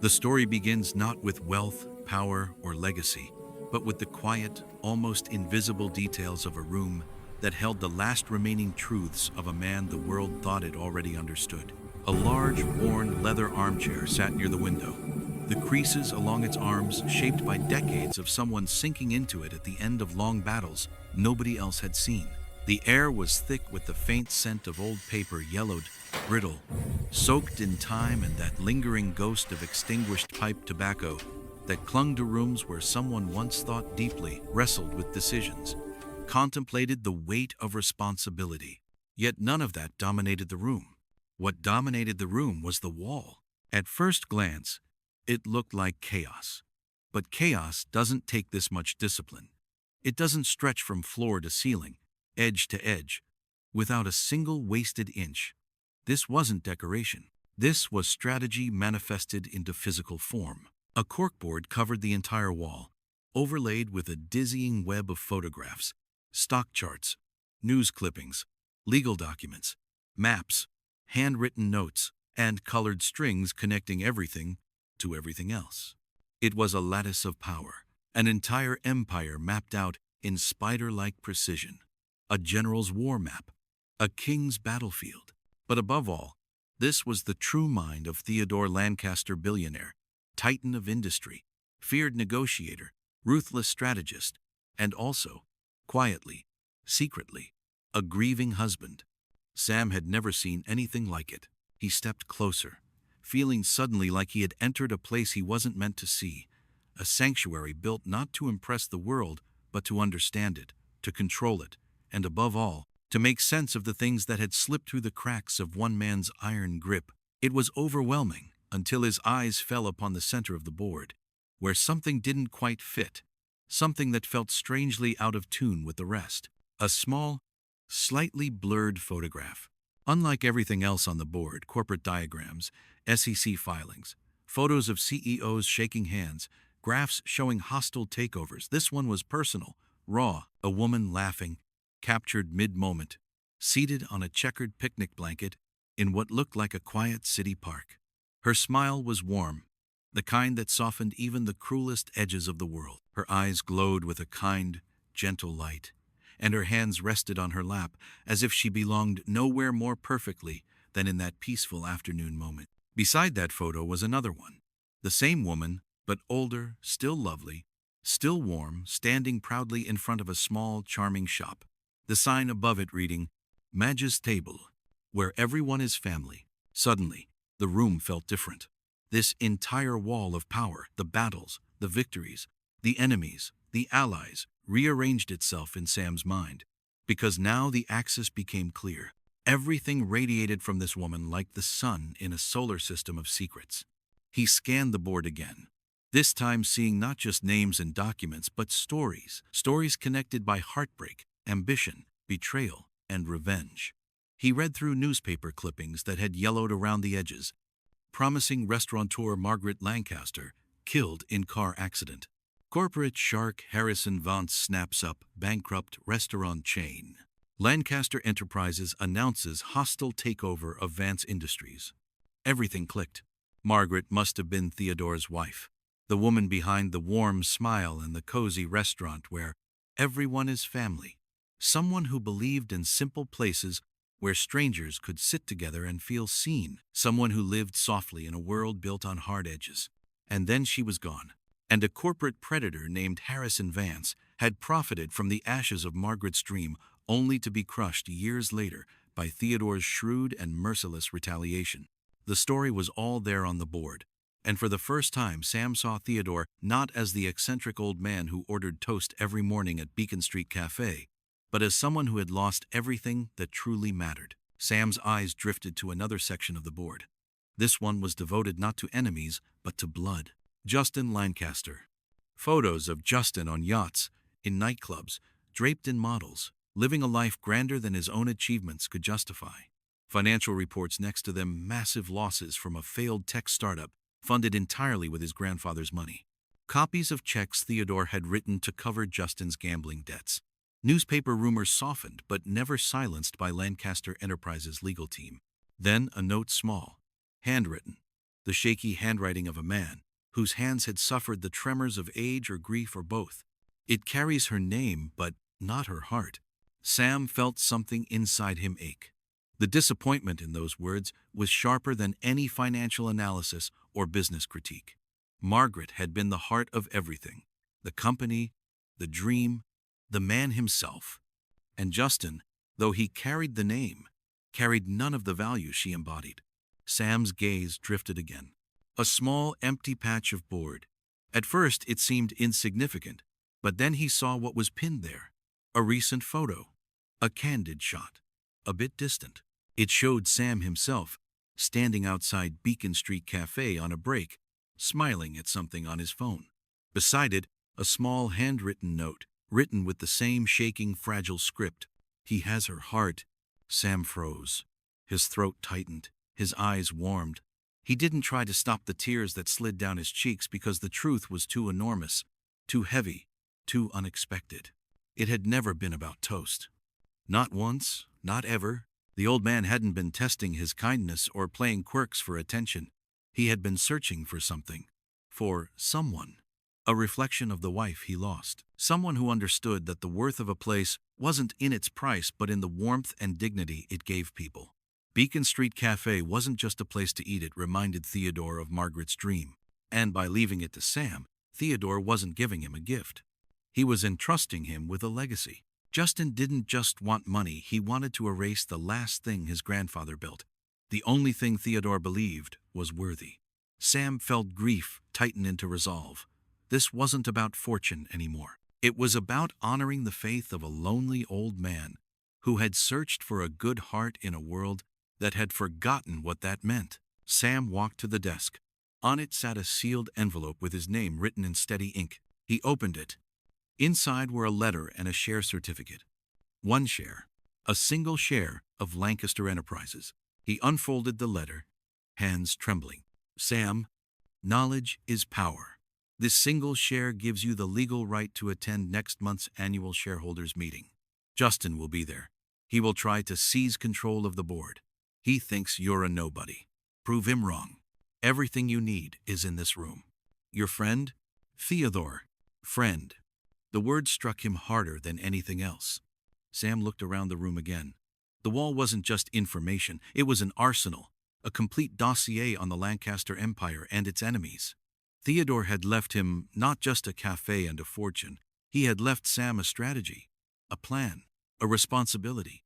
The story begins not with wealth, power, or legacy, but with the quiet, almost invisible details of a room that held the last remaining truths of a man the world thought it already understood. A large, worn leather armchair sat near the window, the creases along its arms shaped by decades of someone sinking into it at the end of long battles nobody else had seen. The air was thick with the faint scent of old paper, yellowed, brittle, soaked in time, and that lingering ghost of extinguished pipe tobacco that clung to rooms where someone once thought deeply, wrestled with decisions, contemplated the weight of responsibility. Yet none of that dominated the room. What dominated the room was the wall. At first glance, it looked like chaos. But chaos doesn't take this much discipline. It doesn't stretch from floor to ceiling, edge to edge, without a single wasted inch. This wasn't decoration. This was strategy manifested into physical form. A corkboard covered the entire wall, overlaid with a dizzying web of photographs, stock charts, news clippings, legal documents, maps, handwritten notes, and colored strings connecting everything to everything else. It was a lattice of power, an entire empire mapped out in spider-like precision, a general's war map, a king's battlefield. But above all, this was the true mind of Theodore Lancaster, billionaire, titan of industry, feared negotiator, ruthless strategist, and also, quietly, secretly, a grieving husband. Sam had never seen anything like it. He stepped closer, feeling suddenly like he had entered a place he wasn't meant to see, a sanctuary built not to impress the world, but to understand it, to control it, and above all, to make sense of the things that had slipped through the cracks of one man's iron grip. It was overwhelming until his eyes fell upon the center of the board, where something didn't quite fit, something that felt strangely out of tune with the rest. A small, slightly blurred photograph. Unlike everything else on the board, corporate diagrams, SEC filings, photos of CEOs shaking hands, graphs showing hostile takeovers, this one was personal, raw, a woman laughing, captured mid-moment, seated on a checkered picnic blanket in what looked like a quiet city park. Her smile was warm, the kind that softened even the cruelest edges of the world. Her eyes glowed with a kind, gentle light, and her hands rested on her lap as if she belonged nowhere more perfectly than in that peaceful afternoon moment. Beside that photo was another one. The same woman, but older, still lovely, still warm, standing proudly in front of a small, charming shop. The sign above it reading, Madge's Table, where everyone is family. Suddenly, the room felt different. This entire wall of power, the battles, the victories, the enemies, the allies, rearranged itself in Sam's mind. Because now the axis became clear. Everything radiated from this woman like the sun in a solar system of secrets. He scanned the board again, this time seeing not just names and documents, but stories connected by heartbreak, ambition, betrayal, and revenge. He read through newspaper clippings that had yellowed around the edges, promising restaurateur Margaret Lancaster, killed in car accident. Corporate shark Harrison Vance snaps up, bankrupt restaurant chain. Lancaster Enterprises announces hostile takeover of Vance Industries. Everything clicked. Margaret must have been Theodore's wife, the woman behind the warm smile and the cozy restaurant where everyone is family. Someone who believed in simple places where strangers could sit together and feel seen. Someone who lived softly in a world built on hard edges. And then she was gone. And a corporate predator named Harrison Vance had profited from the ashes of Margaret's dream, only to be crushed years later by Theodore's shrewd and merciless retaliation. The story was all there on the board, and for the first time Sam saw Theodore not as the eccentric old man who ordered toast every morning at Beacon Street Cafe, but as someone who had lost everything that truly mattered. Sam's eyes drifted to another section of the board. This one was devoted not to enemies, but to blood. Justin Lancaster. Photos of Justin on yachts, in nightclubs, draped in models, living a life grander than his own achievements could justify. Financial reports next to them, massive losses from a failed tech startup funded entirely with his grandfather's money. Copies of checks Theodore had written to cover Justin's gambling debts. Newspaper rumors softened but never silenced by Lancaster Enterprises' legal team. Then a note, small, handwritten, the shaky handwriting of a man whose hands had suffered the tremors of age or grief or both. It carries her name, but not her heart. Sam felt something inside him ache. The disappointment in those words was sharper than any financial analysis or business critique. Margaret had been the heart of everything: the company, the dream, the man himself. And Justin, though he carried the name, carried none of the value she embodied. Sam's gaze drifted again. A small, empty patch of board. At first it seemed insignificant, but then he saw what was pinned there. A recent photo. A candid shot. A bit distant. It showed Sam himself, standing outside Beacon Street Cafe on a break, smiling at something on his phone. Beside it, a small handwritten note, written with the same shaking, fragile script. "He has her heart." Sam froze. His throat tightened. His eyes warmed. He didn't try to stop the tears that slid down his cheeks because the truth was too enormous, too heavy, too unexpected. It had never been about Toast. Not once, not ever. The old man hadn't been testing his kindness or playing quirks for attention. He had been searching for something. For someone. A reflection of the wife he lost. Someone who understood that the worth of a place wasn't in its price but in the warmth and dignity it gave people. Beacon Street Cafe wasn't just a place to eat, it reminded Theodore of Margaret's dream. And by leaving it to Sam, Theodore wasn't giving him a gift. He was entrusting him with a legacy. Justin didn't just want money, he wanted to erase the last thing his grandfather built. The only thing Theodore believed was worthy. Sam felt grief tighten into resolve. This wasn't about fortune anymore. It was about honoring the faith of a lonely old man who had searched for a good heart in a world that had forgotten what that meant. Sam walked to the desk. On it sat a sealed envelope with his name written in steady ink. He opened it. Inside were a letter and a share certificate. 1 share. A single share of Lancaster Enterprises. He unfolded the letter, hands trembling. "Sam, knowledge is power. This single share gives you the legal right to attend next month's annual shareholders meeting. Justin will be there. He will try to seize control of the board. He thinks you're a nobody. Prove him wrong. Everything you need is in this room. Your friend, Theodore." Friend. The word struck him harder than anything else. Sam looked around the room again. The wall wasn't just information, it was an arsenal, a complete dossier on the Lancaster Empire and its enemies. Theodore had left him not just a cafe and a fortune, he had left Sam a strategy, a plan, a responsibility,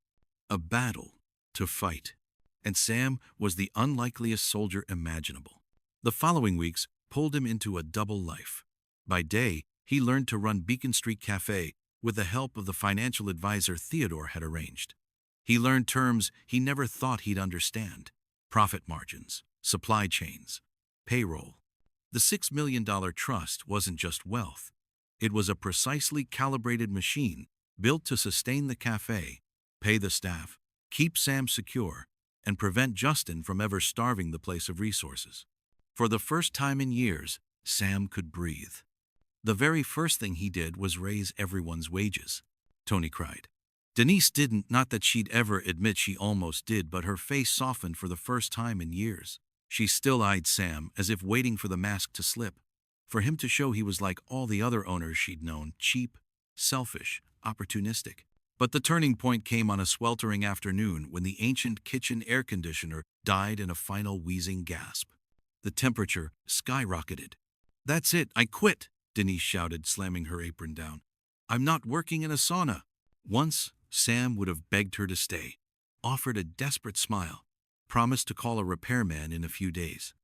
a battle to fight. And Sam was the unlikeliest soldier imaginable. The following weeks pulled him into a double life. By day, he learned to run Beacon Street Cafe with the help of the financial advisor Theodore had arranged. He learned terms he never thought he'd understand: profit margins, supply chains, payroll. The $6 million trust wasn't just wealth. It was a precisely calibrated machine built to sustain the cafe, pay the staff, keep Sam secure, and prevent Justin from ever starving the place of resources. For the first time in years, Sam could breathe. The very first thing he did was raise everyone's wages. Tony cried. Denise didn't, not that she'd ever admit she almost did, but her face softened for the first time in years. She still eyed Sam as if waiting for the mask to slip, for him to show he was like all the other owners she'd known: cheap, selfish, opportunistic. But the turning point came on a sweltering afternoon when the ancient kitchen air conditioner died in a final wheezing gasp. The temperature skyrocketed. "That's it, I quit," Denise shouted, slamming her apron down. "I'm not working in a sauna." Once, Sam would have begged her to stay, offered a desperate smile, promised to call a repairman in a few days.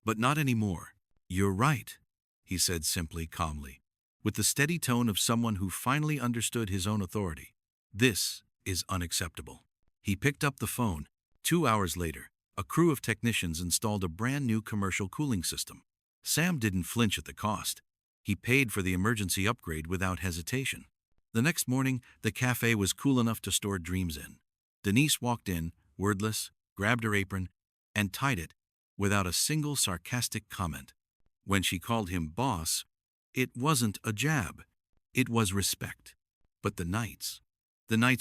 But not anymore. "You're right," he said simply, calmly, with the steady tone of someone who finally understood his own authority. "This is unacceptable." He picked up the phone. 2 hours later, a crew of technicians installed a brand new commercial cooling system. Sam didn't flinch at the cost. He paid for the emergency upgrade without hesitation. The next morning, the cafe was cool enough to store dreams in. Denise walked in, wordless, grabbed her apron, and tied it without a single sarcastic comment. When she called him boss, it wasn't a jab. It was respect. But the nights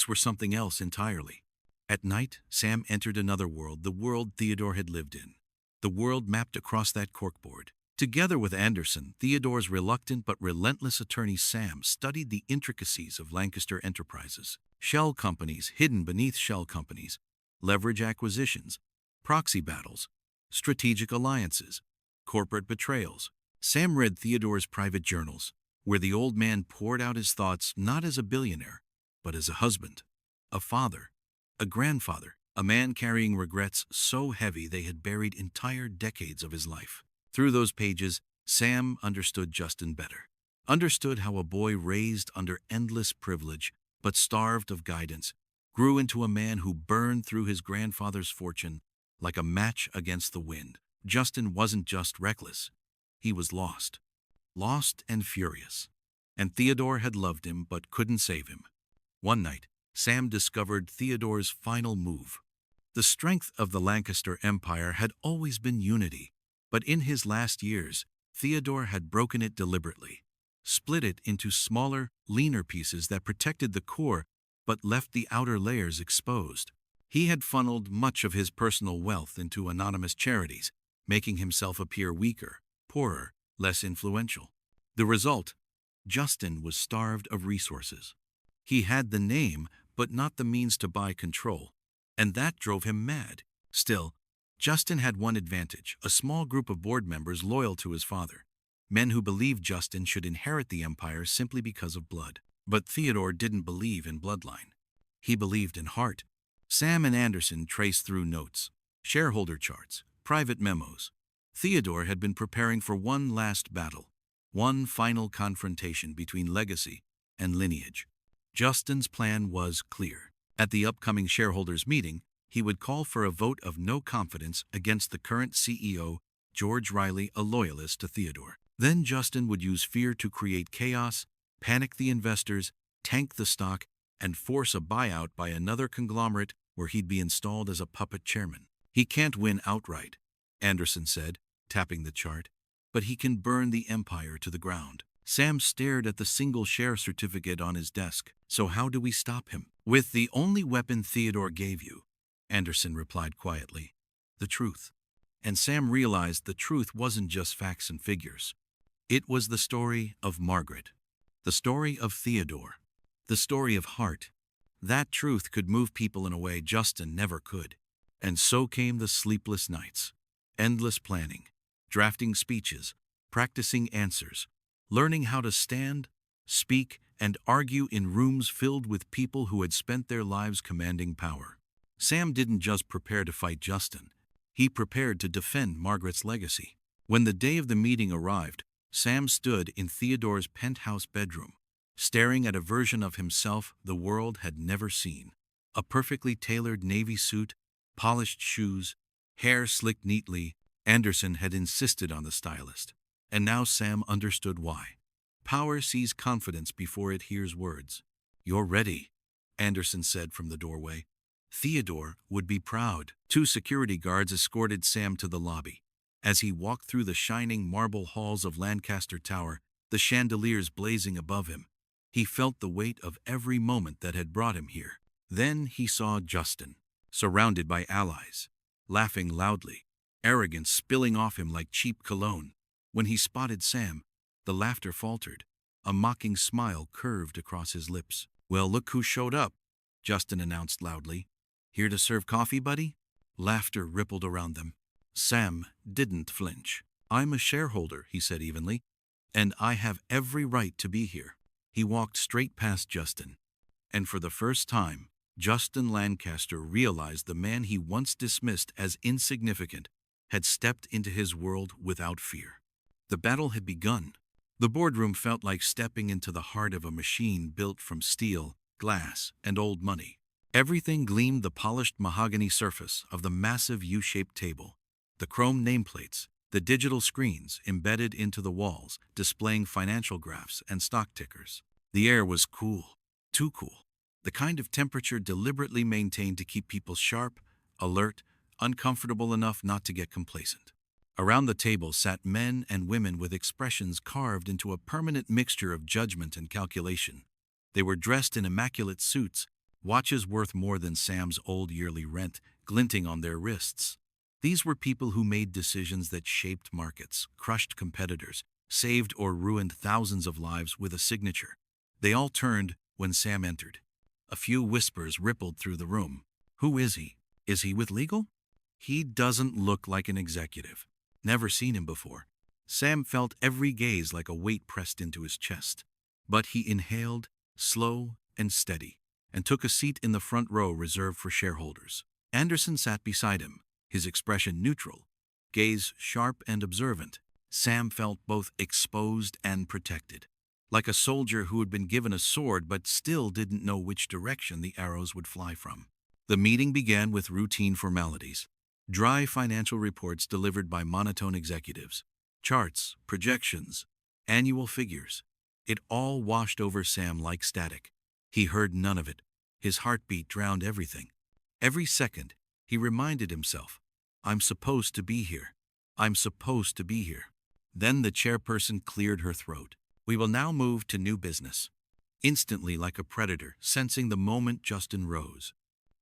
were something else entirely. At night, Sam entered another world, the world Theodore had lived in. the world mapped across that corkboard. Together with Anderson, Theodore's reluctant but relentless attorney Sam studied the intricacies of Lancaster enterprises, shell companies hidden beneath shell companies, leverage acquisitions, proxy battles, strategic alliances, corporate betrayals. Sam read Theodore's private journals, where the old man poured out his thoughts not as a billionaire, but as a husband, a father, a grandfather, a man carrying regrets so heavy they had buried entire decades of his life. Through those pages, Sam understood Justin better. Understood how a boy raised under endless privilege, but starved of guidance, grew into a man who burned through his grandfather's fortune like a match against the wind. Justin wasn't just reckless. He was lost. Lost and furious. And Theodore had loved him but couldn't save him. One night, Sam discovered Theodore's final move. The strength of the Lancaster Empire had always been unity. But in his last years, Theodore had broken it deliberately, split it into smaller, leaner pieces that protected the core but left the outer layers exposed. He had funneled much of his personal wealth into anonymous charities, making himself appear weaker, poorer, less influential. The result? Justin was starved of resources. He had the name, but not the means to buy control, and that drove him mad. Still, Justin had one advantage: a small group of board members loyal to his father, men who believed Justin should inherit the empire simply because of blood. But Theodore didn't believe in bloodline. He believed in heart. Sam and Anderson traced through notes, shareholder charts, private memos. Theodore had been preparing for one last battle, one final confrontation between legacy and lineage. Justin's plan was clear. At the upcoming shareholders' meeting, he would call for a vote of no confidence against the current CEO, George Riley, a loyalist to Theodore. Then Justin would use fear to create chaos, panic the investors, tank the stock, and force a buyout by another conglomerate where he'd be installed as a puppet chairman. He can't win outright, Anderson said, tapping the chart, but he can burn the empire to the ground. Sam stared at the single share certificate on his desk. So how do we stop him? With the only weapon Theodore gave you, Anderson replied quietly, the truth. And Sam realized the truth wasn't just facts and figures. It was the story of Margaret, the story of Theodore, the story of heart. That truth could move people in a way Justin never could. And so came the sleepless nights, endless planning, drafting speeches, practicing answers, learning how to stand, speak, and argue in rooms filled with people who had spent their lives commanding power. Sam didn't just prepare to fight Justin. He prepared to defend Margaret's legacy. When the day of the meeting arrived, Sam stood in Theodore's penthouse bedroom, staring at a version of himself the world had never seen. A perfectly tailored navy suit, polished shoes, hair slicked neatly. Anderson had insisted on the stylist. And now Sam understood why. Power sees confidence before it hears words. You're ready, Anderson said from the doorway. Theodore would be proud. 2 security guards escorted Sam to the lobby. As he walked through the shining marble halls of Lancaster Tower, the chandeliers blazing above him, he felt the weight of every moment that had brought him here. Then he saw Justin, surrounded by allies, laughing loudly, arrogance spilling off him like cheap cologne. When he spotted Sam, the laughter faltered. A mocking smile curved across his lips. Well, look who showed up, Justin announced loudly. Here to serve coffee, buddy? Laughter rippled around them. Sam didn't flinch. I'm a shareholder, he said evenly, and I have every right to be here. He walked straight past Justin, and for the first time, Justin Lancaster realized the man he once dismissed as insignificant had stepped into his world without fear. The battle had begun. The boardroom felt like stepping into the heart of a machine built from steel, glass, and old money. Everything gleamed: the polished mahogany surface of the massive U-shaped table, the chrome nameplates, the digital screens embedded into the walls, displaying financial graphs and stock tickers. The air was cool, too cool, the kind of temperature deliberately maintained to keep people sharp, alert, uncomfortable enough not to get complacent. Around the table sat men and women with expressions carved into a permanent mixture of judgment and calculation. They were dressed in immaculate suits, watches worth more than Sam's old yearly rent glinting on their wrists. These were people who made decisions that shaped markets, crushed competitors, saved or ruined thousands of lives with a signature. They all turned when Sam entered. A few whispers rippled through the room. Who is he? Is he with legal? He doesn't look like an executive. Never seen him before. Sam felt every gaze like a weight pressed into his chest. But he inhaled, slow and steady, and took a seat in the front row reserved for shareholders. Anderson sat beside him, his expression neutral, gaze sharp and observant. Sam felt both exposed and protected, like a soldier who had been given a sword but still didn't know which direction the arrows would fly from. The meeting began with routine formalities. Dry financial reports delivered by monotone executives. Charts, projections, annual figures. It all washed over Sam like static. He heard none of it. His heartbeat drowned everything. Every second, he reminded himself, I'm supposed to be here. I'm supposed to be here. Then the chairperson cleared her throat. We will now move to new business. Instantly, like a predator, sensing the moment, Justin rose.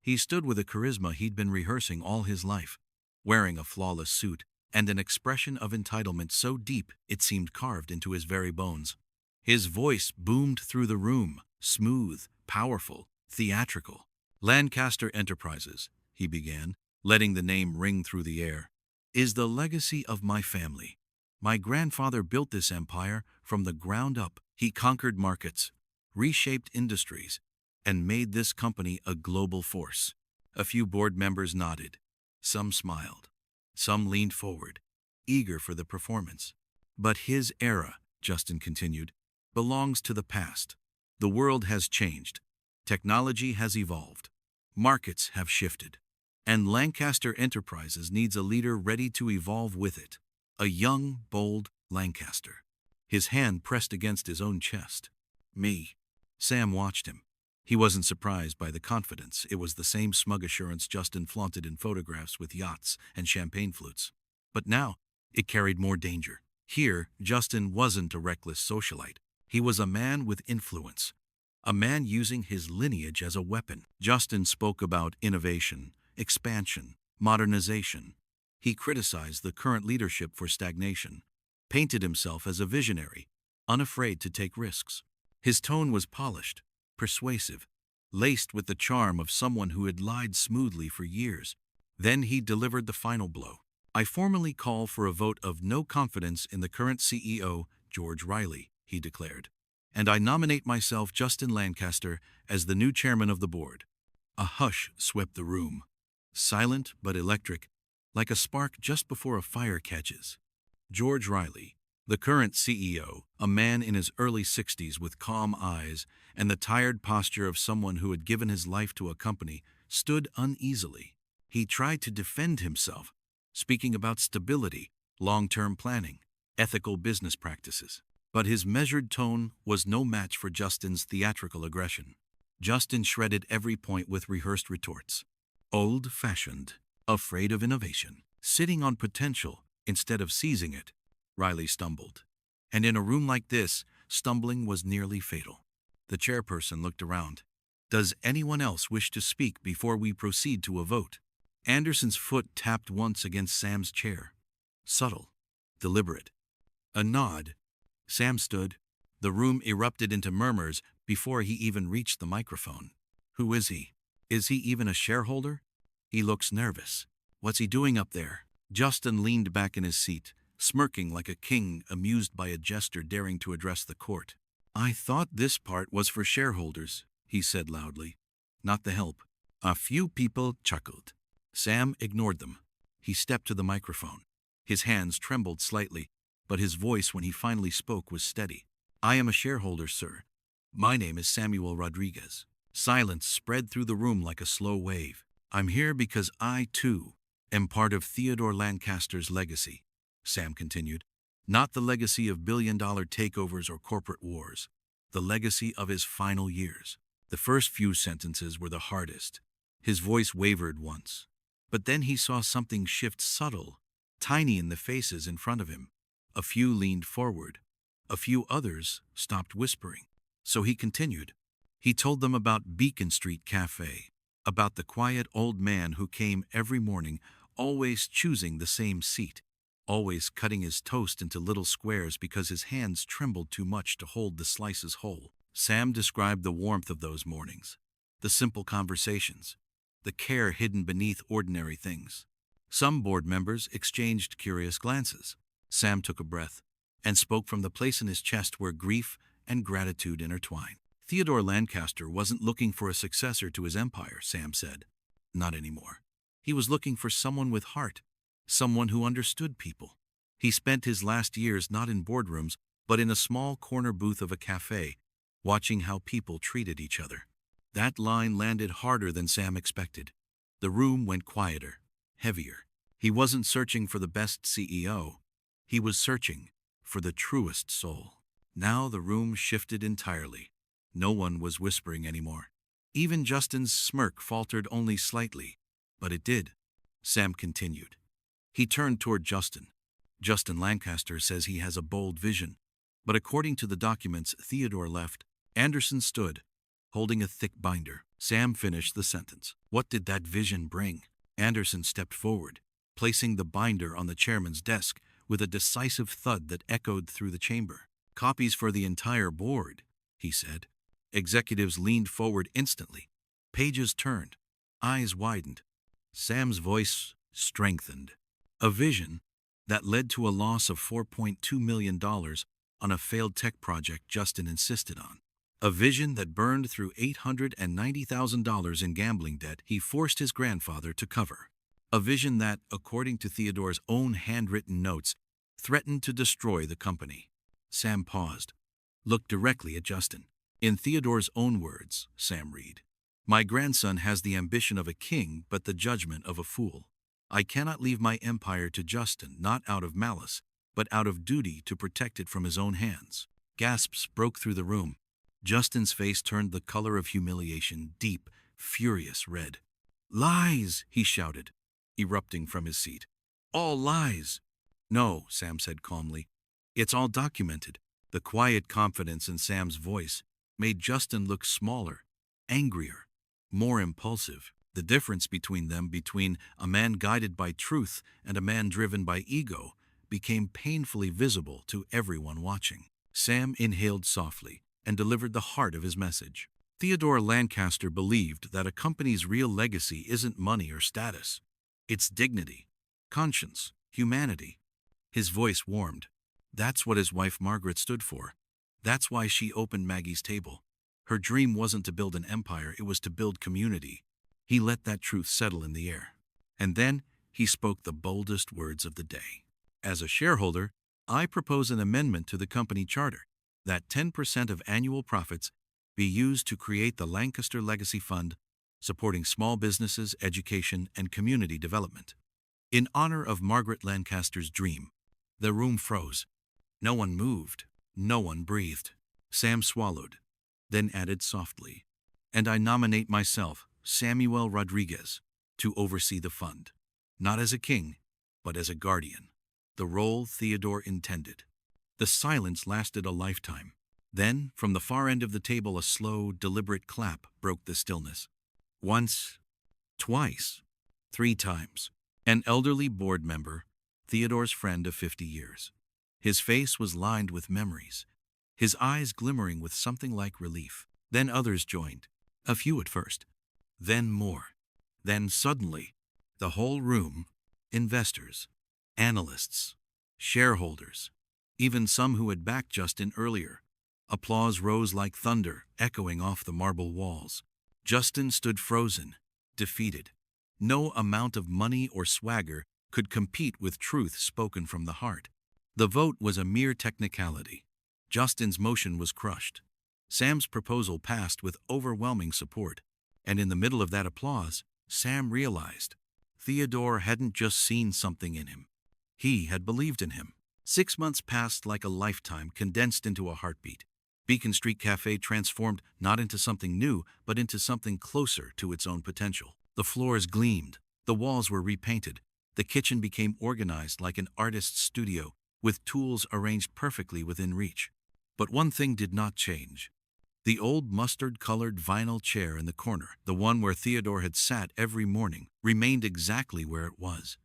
He stood with a charisma he'd been rehearsing all his life, wearing a flawless suit and an expression of entitlement so deep it seemed carved into his very bones. His voice boomed through the room, smooth, powerful, theatrical. Lancaster Enterprises, he began, letting the name ring through the air, is the legacy of my family. My grandfather built this empire from the ground up. He conquered markets, reshaped industries, and made this company a global force. A few board members nodded. Some smiled. Some leaned forward, eager for the performance. But his era, Justin continued, belongs to the past. The world has changed. Technology has evolved. Markets have shifted. And Lancaster Enterprises needs a leader ready to evolve with it. A young, bold Lancaster. His hand pressed against his own chest. Me. Sam watched him. He wasn't surprised by the confidence. It was the same smug assurance Justin flaunted in photographs with yachts and champagne flutes. But now, it carried more danger. Here, Justin wasn't a reckless socialite. He was a man with influence. A man using his lineage as a weapon. Justin spoke about innovation, expansion, modernization. He criticized the current leadership for stagnation, painted himself as a visionary, unafraid to take risks. His tone was polished, persuasive, laced with the charm of someone who had lied smoothly for years. Then he delivered the final blow. I formally call for a vote of no confidence in the current CEO, George Riley, he declared. And I nominate myself, Justin Lancaster, as the new chairman of the board. A hush swept the room, silent but electric, like a spark just before a fire catches. George Riley, the current CEO, a man in his early 60s with calm eyes and the tired posture of someone who had given his life to a company, stood uneasily. He tried to defend himself, speaking about stability, long-term planning, ethical business practices. But his measured tone was no match for Justin's theatrical aggression. Justin shredded every point with rehearsed retorts. Old-fashioned, afraid of innovation, sitting on potential instead of seizing it. Riley stumbled. And in a room like this, stumbling was nearly fatal. The chairperson looked around. Does anyone else wish to speak before we proceed to a vote? Anderson's foot tapped once against Sam's chair. Subtle, deliberate. A nod. Sam stood. The room erupted into murmurs before he even reached the microphone. Who is he? Is he even a shareholder? He looks nervous. What's he doing up there? Justin leaned back in his seat, smirking like a king amused by a jester daring to address the court. I thought this part was for shareholders, he said loudly. Not the help. A few people chuckled. Sam ignored them. He stepped to the microphone. His hands trembled slightly, but his voice when he finally spoke was steady. I am a shareholder, sir. My name is Samuel Rodriguez. Silence spread through the room like a slow wave. I'm here because I, too, am part of Theodore Lancaster's legacy, Sam continued. Not the legacy of billion-dollar takeovers or corporate wars. The legacy of his final years. The first few sentences were the hardest. His voice wavered once. But then he saw something shift subtle, tiny in the faces in front of him. A few leaned forward. A few others stopped whispering. So he continued. He told them about Beacon Street Cafe, about the quiet old man who came every morning always choosing the same seat, always cutting his toast into little squares because his hands trembled too much to hold the slices whole. Sam described the warmth of those mornings, the simple conversations, the care hidden beneath ordinary things. Some board members exchanged curious glances. Sam took a breath and spoke from the place in his chest where grief and gratitude intertwine. Theodore Lancaster wasn't looking for a successor to his empire, Sam said. Not anymore. He was looking for someone with heart, someone who understood people. He spent his last years not in boardrooms, but in a small corner booth of a cafe, watching how people treated each other. That line landed harder than Sam expected. The room went quieter, heavier. He wasn't searching for the best CEO. He was searching for the truest soul. Now the room shifted entirely. No one was whispering anymore. Even Justin's smirk faltered only slightly, but it did. Sam continued. He turned toward Justin. Justin Lancaster says he has a bold vision, but according to the documents Theodore left, Anderson stood, holding a thick binder. Sam finished the sentence. What did that vision bring? Anderson stepped forward, placing the binder on the chairman's desk with a decisive thud that echoed through the chamber. Copies for the entire board, he said. Executives leaned forward instantly. Pages turned. Eyes widened. Sam's voice strengthened. A vision that led to a loss of $4.2 million on a failed tech project Justin insisted on. A vision that burned through $890,000 in gambling debt he forced his grandfather to cover. A vision that, according to Theodore's own handwritten notes, threatened to destroy the company. Sam paused, looked directly at Justin. In Theodore's own words, Sam read, "My grandson has the ambition of a king, but the judgment of a fool. I cannot leave my empire to Justin, not out of malice, but out of duty to protect it from his own hands." Gasps broke through the room. Justin's face turned the color of humiliation, deep, furious red. "Lies!" he shouted, erupting from his seat. "All lies!" "No," Sam said calmly. "It's all documented." The quiet confidence in Sam's voice made Justin look smaller, angrier, more impulsive. The difference between them, between a man guided by truth and a man driven by ego, became painfully visible to everyone watching. Sam inhaled softly and delivered the heart of his message. Theodore Lancaster believed that a company's real legacy isn't money or status. It's dignity, conscience, humanity. His voice warmed. That's what his wife Margaret stood for. That's why she opened Maggie's table. Her dream wasn't to build an empire, it was to build community. He let that truth settle in the air. And then he spoke the boldest words of the day. "As a shareholder, I propose an amendment to the company charter that 10% of annual profits be used to create the Lancaster Legacy Fund, supporting small businesses, education, and community development. In honor of Margaret Lancaster's dream." The room froze. No one moved. No one breathed. Sam swallowed, then added softly, "And I nominate myself, Samuel Rodriguez, to oversee the fund, not as a king, but as a guardian." The role Theodore intended. The silence lasted a lifetime. Then, from the far end of the table, a slow, deliberate clap broke the stillness. Once, twice, 3 times. An elderly board member, Theodore's friend of 50 years. His face was lined with memories, his eyes glimmering with something like relief. Then others joined, a few at first, then more. Then suddenly, the whole room, investors, analysts, shareholders, even some who had backed Justin earlier. Applause rose like thunder, echoing off the marble walls. Justin stood frozen, defeated. No amount of money or swagger could compete with truth spoken from the heart. The vote was a mere technicality. Justin's motion was crushed. Sam's proposal passed with overwhelming support. And in the middle of that applause, Sam realized Theodore hadn't just seen something in him. He had believed in him. 6 months passed like a lifetime condensed into a heartbeat. Beacon Street Cafe transformed not into something new, but into something closer to its own potential. The floors gleamed. The walls were repainted. The kitchen became organized like an artist's studio, with tools arranged perfectly within reach. But one thing did not change. The old mustard-colored vinyl chair in the corner, the one where Theodore had sat every morning, remained exactly where it was.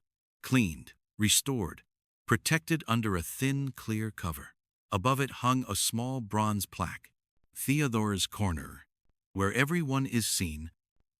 Cleaned, restored, protected under a thin, clear cover. Above it hung a small bronze plaque, Theodore's Corner. Where everyone is seen,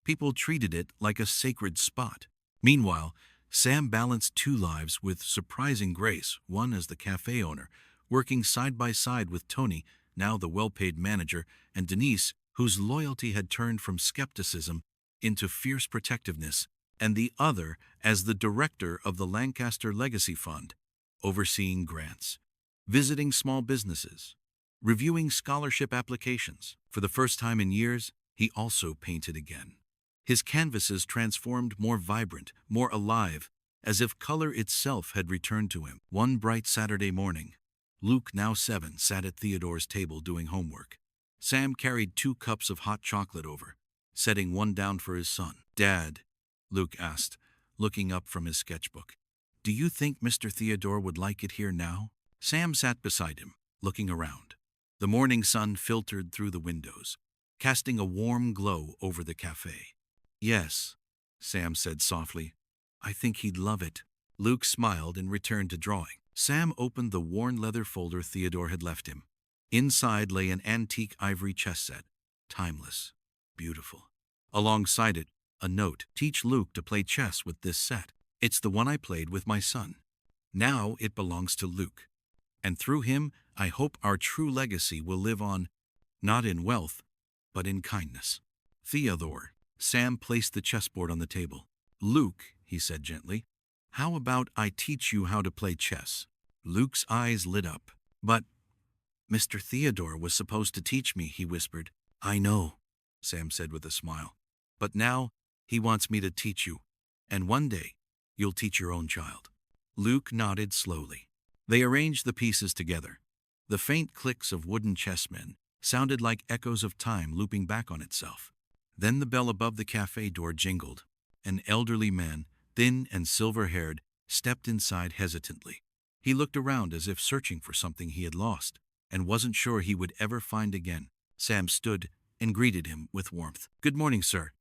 people treated it like a sacred spot. Meanwhile, Sam balanced two lives with surprising grace, one as the cafe owner, working side by side with Tony, now the well-paid manager, and Denise, whose loyalty had turned from skepticism into fierce protectiveness, and the other as the director of the Lancaster Legacy Fund, overseeing grants, visiting small businesses, reviewing scholarship applications. For the first time in years, he also painted again. His canvases transformed more vibrant, more alive, as if color itself had returned to him. One bright Saturday morning, Luke, now 7, sat at Theodore's table doing homework. Sam carried 2 cups of hot chocolate over, setting one down for his son. "Dad," Luke asked, looking up from his sketchbook, "do you think Mr. Theodore would like it here now?" Sam sat beside him, looking around. The morning sun filtered through the windows, casting a warm glow over the cafe. "Yes," Sam said softly. "I think he'd love it." Luke smiled and returned to drawing. Sam opened the worn leather folder Theodore had left him. Inside lay an antique ivory chess set, timeless, beautiful. Alongside it, a note: "Teach Luke to play chess with this set. It's the one I played with my son. Now it belongs to Luke. And through him, I hope our true legacy will live on, not in wealth, but in kindness." "Theodore." Sam placed the chessboard on the table. "Luke," he said gently, "how about I teach you how to play chess?" Luke's eyes lit up. "But Mr. Theodore was supposed to teach me," he whispered. "I know," Sam said with a smile. "But now he wants me to teach you, and one day you'll teach your own child." Luke nodded slowly. They arranged the pieces together. The faint clicks of wooden chessmen sounded like echoes of time looping back on itself. Then the bell above the cafe door jingled. An elderly man, thin and silver-haired, stepped inside hesitantly. He looked around as if searching for something he had lost and wasn't sure he would ever find again. Sam stood and greeted him with warmth. "Good morning, sir.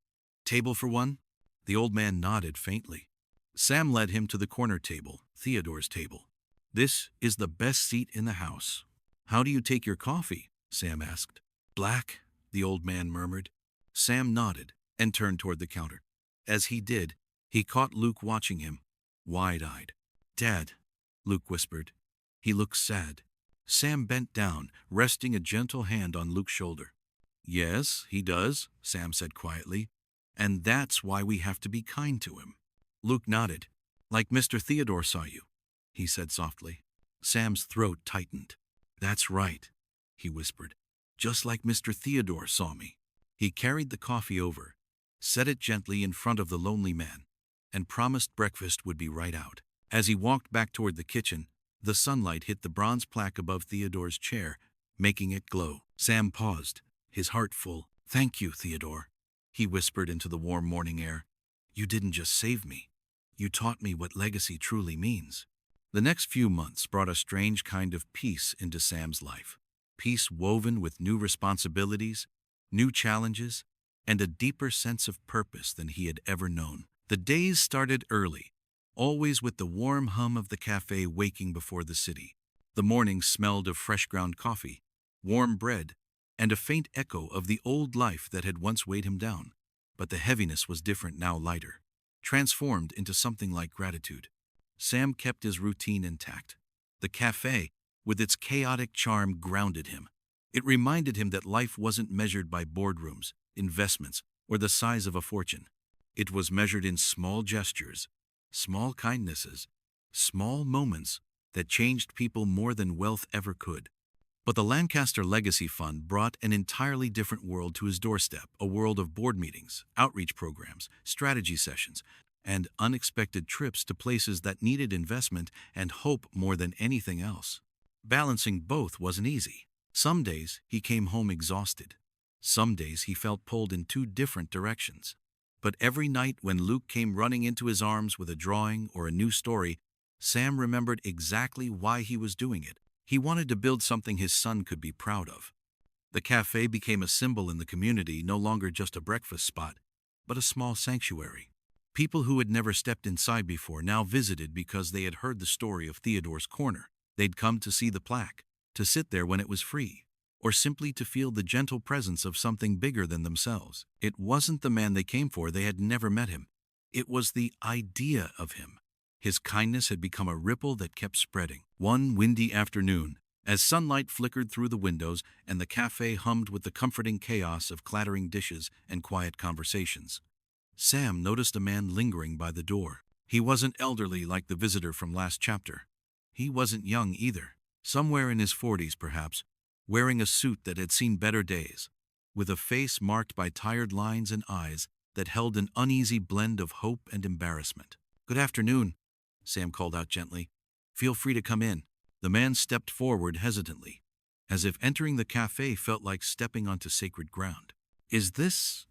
Table for one?" The old man nodded faintly. Sam led him to the corner table, Theodore's table. "This is the best seat in the house." "How do you take your coffee?" Sam asked. "Black," the old man murmured. Sam nodded and turned toward the counter. As he did, he caught Luke watching him, wide-eyed. "Dad," Luke whispered. He looked sad. Sam bent down, resting a gentle hand on Luke's shoulder. "Yes, he does," Sam said quietly. "And that's why we have to be kind to him." Luke nodded. "Like Mr. Theodore saw you," he said softly. Sam's throat tightened. "That's right," he whispered. "Just like Mr. Theodore saw me." He carried the coffee over, set it gently in front of the lonely man, and promised breakfast would be right out. As he walked back toward the kitchen, the sunlight hit the bronze plaque above Theodore's chair, making it glow. Sam paused, his heart full. "Thank you, Theodore," he whispered into the warm morning air. "You didn't just save me. You taught me what legacy truly means." The next few months brought a strange kind of peace into Sam's life. Peace woven with new responsibilities, new challenges, and a deeper sense of purpose than he had ever known. The days started early, always with the warm hum of the cafe waking before the city. The mornings smelled of fresh ground coffee, warm bread, and a faint echo of the old life that had once weighed him down. But the heaviness was different now, lighter, transformed into something like gratitude. Sam kept his routine intact. The cafe, with its chaotic charm, grounded him. It reminded him that life wasn't measured by boardrooms, investments, or the size of a fortune. It was measured in small gestures, small kindnesses, small moments that changed people more than wealth ever could. But the Lancaster Legacy Fund brought an entirely different world to his doorstep, a world of board meetings, outreach programs, strategy sessions, and unexpected trips to places that needed investment and hope more than anything else. Balancing both wasn't easy. Some days he came home exhausted. Some days he felt pulled in 2 different directions. But every night when Luke came running into his arms with a drawing or a new story, Sam remembered exactly why he was doing it. He wanted to build something his son could be proud of. The cafe became a symbol in the community, no longer just a breakfast spot, but a small sanctuary. People who had never stepped inside before now visited because they had heard the story of Theodore's Corner. They'd come to see the plaque, to sit there when it was free, or simply to feel the gentle presence of something bigger than themselves. It wasn't the man they came for, they had never met him. It was the idea of him. His kindness had become a ripple that kept spreading. One windy afternoon, as sunlight flickered through the windows and the cafe hummed with the comforting chaos of clattering dishes and quiet conversations, Sam noticed a man lingering by the door. He wasn't elderly like the visitor from last chapter. He wasn't young either, somewhere in his 40s perhaps, wearing a suit that had seen better days, with a face marked by tired lines and eyes that held an uneasy blend of hope and embarrassment. "Good afternoon," Sam called out gently. "Feel free to come in." The man stepped forward hesitantly, as if entering the cafe felt like stepping onto sacred ground. Is this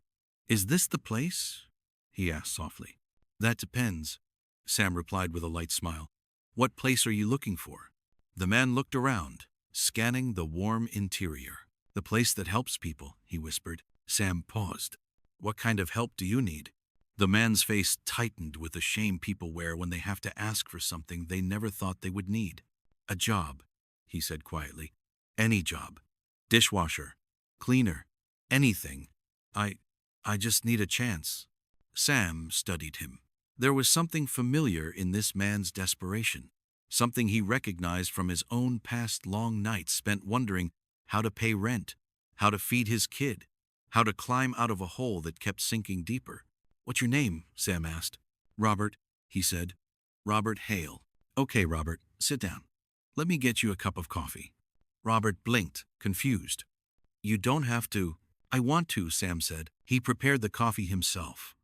the place?" he asked softly. "That depends," Sam replied with a light smile. "What place are you looking for?" The man looked around, scanning the warm interior. "The place that helps people," he whispered. Sam paused. "What kind of help do you need?" The man's face tightened with the shame people wear when they have to ask for something they never thought they would need. "A job," he said quietly. "Any job. Dishwasher, cleaner, anything. I just need a chance." Sam studied him. There was something familiar in this man's desperation, something he recognized from his own past long nights spent wondering how to pay rent, how to feed his kid, how to climb out of a hole that kept sinking deeper. "What's your name?" Sam asked. "Robert," he said. "Robert Hale." "Okay, Robert, sit down. Let me get you a cup of coffee." Robert blinked, confused. "You don't have to." "I want to," Sam said. He prepared the coffee himself,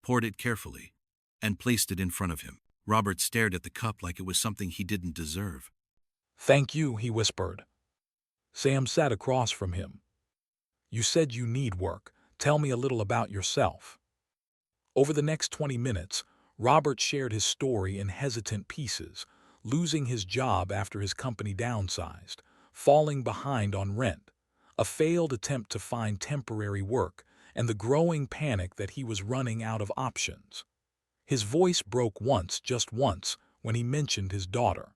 poured it carefully, and placed it in front of him. Robert stared at the cup like it was something he didn't deserve. "Thank you," he whispered. Sam sat across from him. "You said you need work. Tell me a little about yourself." Over the next 20 minutes, Robert shared his story in hesitant pieces, losing his job after his company downsized, falling behind on rent, a failed attempt to find temporary work, and the growing panic that he was running out of options. His voice broke once, just once, when he mentioned his daughter.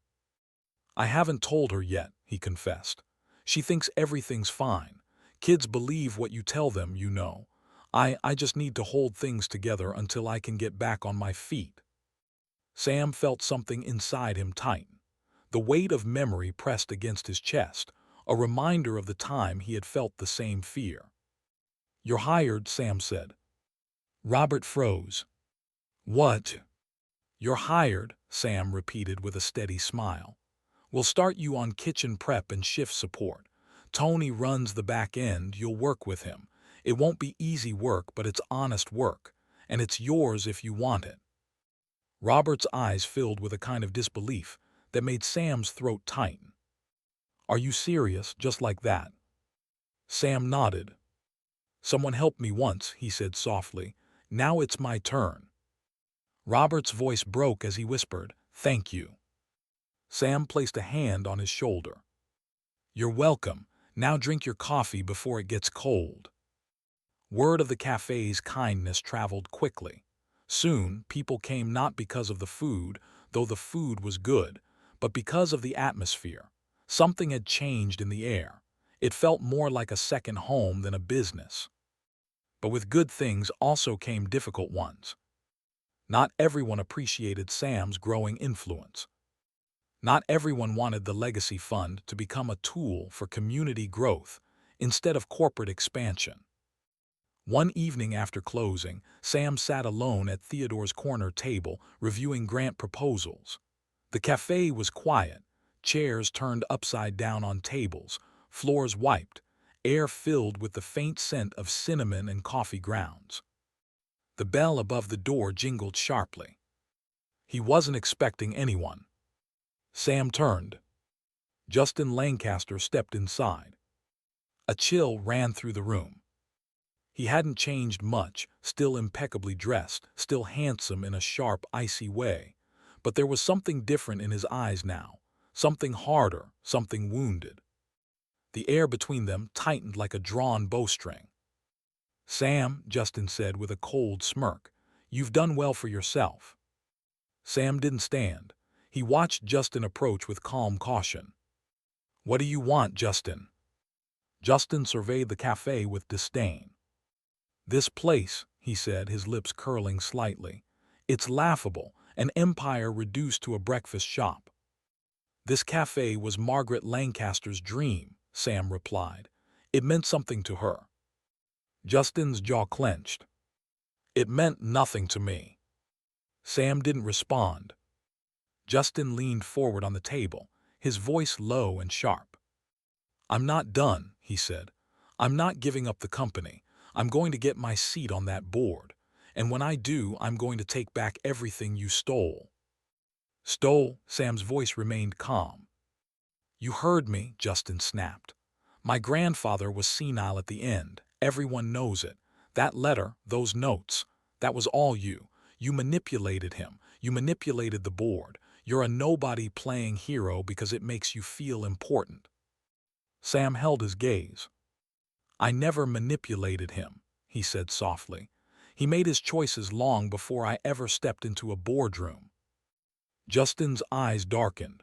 "I haven't told her yet," he confessed. "She thinks everything's fine. Kids believe what you tell them, you know. I just need to hold things together until I can get back on my feet." Sam felt something inside him tighten. The weight of memory pressed against his chest, a reminder of the time he had felt the same fear. "You're hired," Sam said. Robert froze. "What?" "You're hired," Sam repeated with a steady smile. "We'll start you on kitchen prep and shift support. Tony runs the back end, you'll work with him. It won't be easy work, but it's honest work, and it's yours if you want it." Robert's eyes filled with a kind of disbelief that made Sam's throat tighten. "Are you serious, just like that?" Sam nodded. "Someone helped me once," he said softly. "Now it's my turn." Robert's voice broke as he whispered, "Thank you." Sam placed a hand on his shoulder. "You're welcome. Now drink your coffee before it gets cold." Word of the cafe's kindness traveled quickly. Soon, people came not because of the food, though the food was good, but because of the atmosphere. Something had changed in the air. It felt more like a second home than a business. But with good things also came difficult ones. Not everyone appreciated Sam's growing influence. Not everyone wanted the legacy fund to become a tool for community growth instead of corporate expansion. One evening after closing, Sam sat alone at Theodore's corner table reviewing grant proposals. The cafe was quiet, chairs turned upside down on tables, floors wiped, air filled with the faint scent of cinnamon and coffee grounds. The bell above the door jingled sharply. He wasn't expecting anyone. Sam turned. Justin Lancaster stepped inside. A chill ran through the room. He hadn't changed much, still impeccably dressed, still handsome in a sharp, icy way. But there was something different in his eyes now, something harder, something wounded. The air between them tightened like a drawn bowstring. "Sam," Justin said with a cold smirk, "you've done well for yourself." Sam didn't stand. He watched Justin approach with calm caution. "What do you want, Justin?" Justin surveyed the cafe with disdain. "This place," he said, his lips curling slightly, "it's laughable, an empire reduced to a breakfast shop." "This cafe was Margaret Lancaster's dream," Sam replied. "It meant something to her." Justin's jaw clenched. "It meant nothing to me." Sam didn't respond. Justin leaned forward on the table, his voice low and sharp. "I'm not done," he said. "I'm not giving up the company. I'm going to get my seat on that board. And when I do, I'm going to take back everything you stole." "Stole?" Sam's voice remained calm. "You heard me," Justin snapped. "My grandfather was senile at the end. Everyone knows it. That letter, those notes, that was all you. You manipulated him. You manipulated the board. You're a nobody playing hero because it makes you feel important." Sam held his gaze. "I never manipulated him," he said softly. "He made his choices long before I ever stepped into a boardroom." Justin's eyes darkened.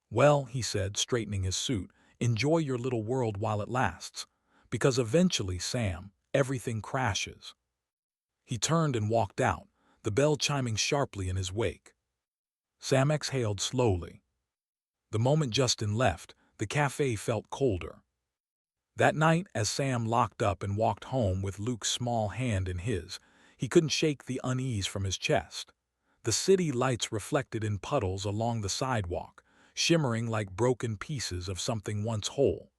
"Well," he said, straightening his suit, "enjoy your little world while it lasts. Because eventually, Sam, everything crashes." He turned and walked out, the bell chiming sharply in his wake. Sam exhaled slowly. The moment Justin left, the cafe felt colder. That night, as Sam locked up and walked home with Luke's small hand in his, he couldn't shake the unease from his chest. The city lights reflected in puddles along the sidewalk, shimmering like broken pieces of something once whole.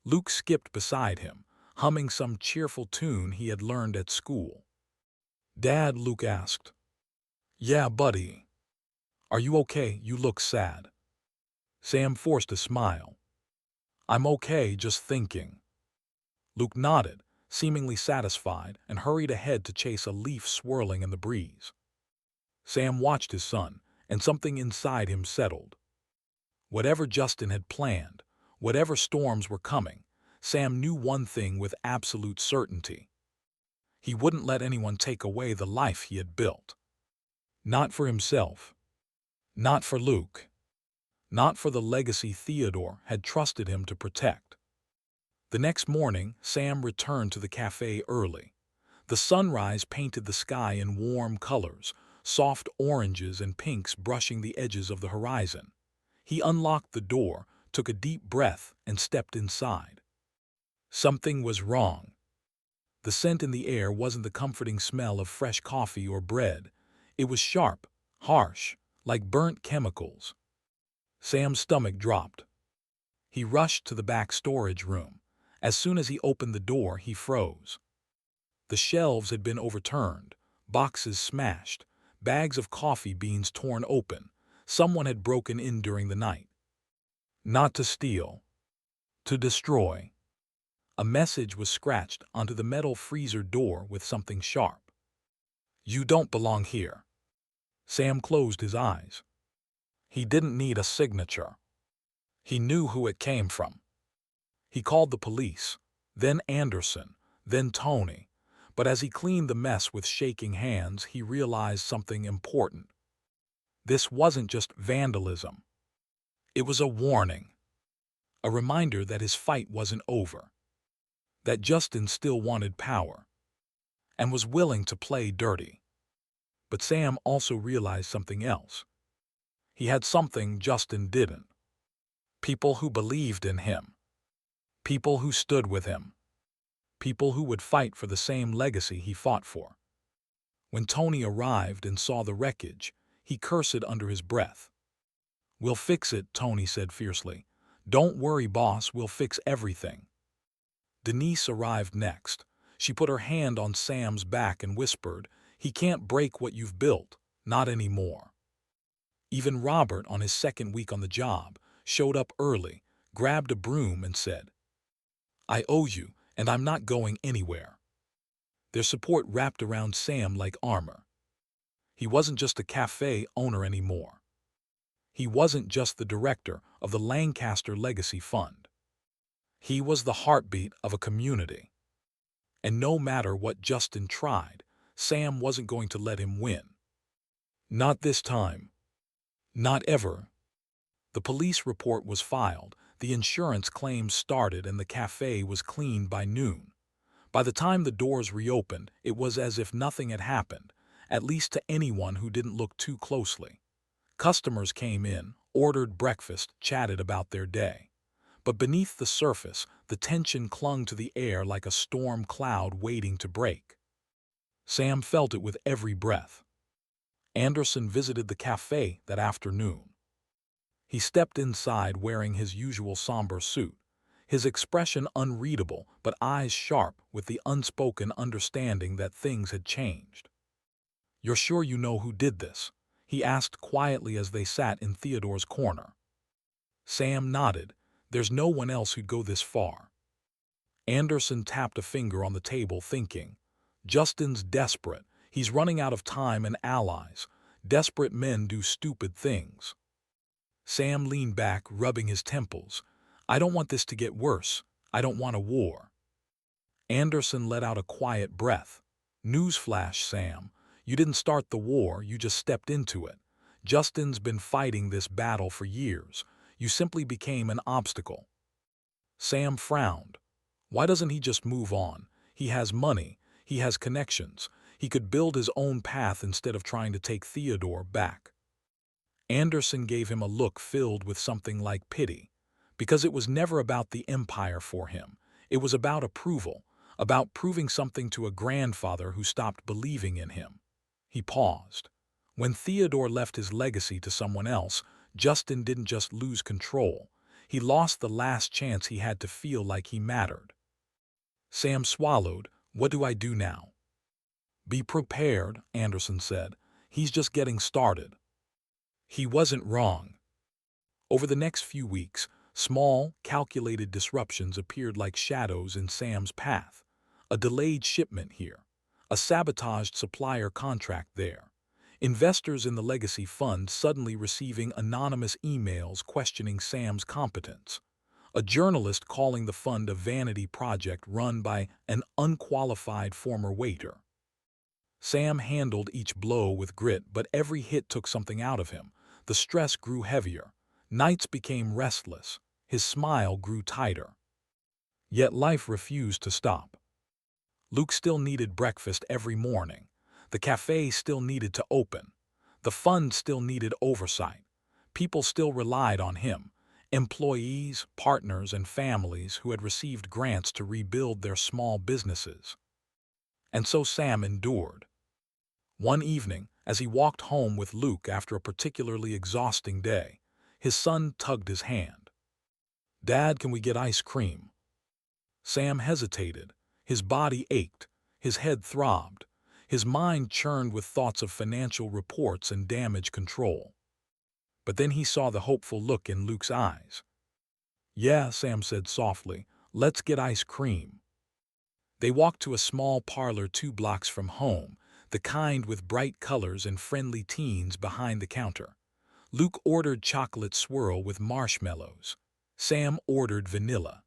Luke skipped beside him, humming some cheerful tune he had learned at school. "Dad," Luke asked. "Yeah, buddy." "Are you okay? You look sad." Sam forced a smile. "I'm okay, just thinking." Luke nodded, seemingly satisfied, and hurried ahead to chase a leaf swirling in the breeze. Sam watched his son, and something inside him settled. Whatever Justin had planned, whatever storms were coming, Sam knew one thing with absolute certainty. He wouldn't let anyone take away the life he had built. Not for himself. Not for Luke. Not for the legacy Theodore had trusted him to protect. The next morning, Sam returned to the cafe early. The sunrise painted the sky in warm colors, soft oranges and pinks brushing the edges of the horizon. He unlocked the door, took a deep breath, and stepped inside. Something was wrong. The scent in the air wasn't the comforting smell of fresh coffee or bread. It was sharp, harsh, like burnt chemicals. Sam's stomach dropped. He rushed to the back storage room. As soon as he opened the door, he froze. The shelves had been overturned, boxes smashed, bags of coffee beans torn open. Someone had broken in during the night. Not to steal, to destroy. A message was scratched onto the metal freezer door with something sharp. "You don't belong here." Sam closed his eyes. He didn't need a signature. He knew who it came from. He called the police, then Anderson, then Tony. But as he cleaned the mess with shaking hands, he realized something important. This wasn't just vandalism. It was a warning. A reminder that his fight wasn't over. That Justin still wanted power. And was willing to play dirty. But Sam also realized something else. He had something Justin didn't. People who believed in him. People who stood with him. People who would fight for the same legacy he fought for. When Tony arrived and saw the wreckage, he cursed under his breath. "We'll fix it," Tony said fiercely. "Don't worry, boss, we'll fix everything." Denise arrived next. She put her hand on Sam's back and whispered, "He can't break what you've built, not anymore." Even Robert, on his second week on the job, showed up early, grabbed a broom and said, "I owe you, and I'm not going anywhere." Their support wrapped around Sam like armor. He wasn't just a cafe owner anymore. He wasn't just the director of the Lancaster Legacy Fund. He was the heartbeat of a community. And no matter what Justin tried, Sam wasn't going to let him win. Not this time. Not ever. The police report was filed, the insurance claims started, and the cafe was cleaned by noon. By the time the doors reopened, it was as if nothing had happened, at least to anyone who didn't look too closely. Customers came in, ordered breakfast, chatted about their day. But beneath the surface, the tension clung to the air like a storm cloud waiting to break. Sam felt it with every breath. Anderson visited the cafe that afternoon. He stepped inside wearing his usual somber suit, his expression unreadable but eyes sharp with the unspoken understanding that things had changed. "You're sure you know who did this?" he asked quietly as they sat in Theodore's corner. Sam nodded. "There's no one else who'd go this far." Anderson tapped a finger on the table, thinking, "Justin's desperate. He's running out of time and allies. Desperate men do stupid things." Sam leaned back, rubbing his temples. "I don't want this to get worse. I don't want a war." Anderson let out a quiet breath. "Newsflash, Sam. You didn't start the war, you just stepped into it. Justin's been fighting this battle for years. You simply became an obstacle." Sam frowned. Why doesn't he just move on? He has money. He has connections. He could build his own path instead of trying to take Theodore back. Anderson gave him a look filled with something like pity, because it was never about the empire for him. It was about approval, about proving something to a grandfather who stopped believing in him. He paused. When Theodore left his legacy to someone else, Justin didn't just lose control. He lost the last chance he had to feel like he mattered. Sam swallowed. "What do I do now?" "Be prepared," Anderson said. "He's just getting started." He wasn't wrong. Over the next few weeks, small, calculated disruptions appeared like shadows in Sam's path. A delayed shipment here. A sabotaged supplier contract there. Investors in the legacy fund suddenly receiving anonymous emails questioning Sam's competence. A journalist calling the fund a vanity project run by an unqualified former waiter. Sam handled each blow with grit, but every hit took something out of him. The stress grew heavier. Nights became restless. His smile grew tighter. Yet life refused to stop. Luke still needed breakfast every morning. The cafe still needed to open. The fund still needed oversight. People still relied on him. Employees, partners, and families who had received grants to rebuild their small businesses. And so Sam endured. One evening, as he walked home with Luke after a particularly exhausting day, his son tugged his hand. "Dad, can we get ice cream?" Sam hesitated. His body ached. His head throbbed. His mind churned with thoughts of financial reports and damage control. But then he saw the hopeful look in Luke's eyes. "Yeah," Sam said softly, "let's get ice cream." They walked to a small parlor 2 blocks from home, the kind with bright colors and friendly teens behind the counter. Luke ordered chocolate swirl with marshmallows. Sam ordered vanilla.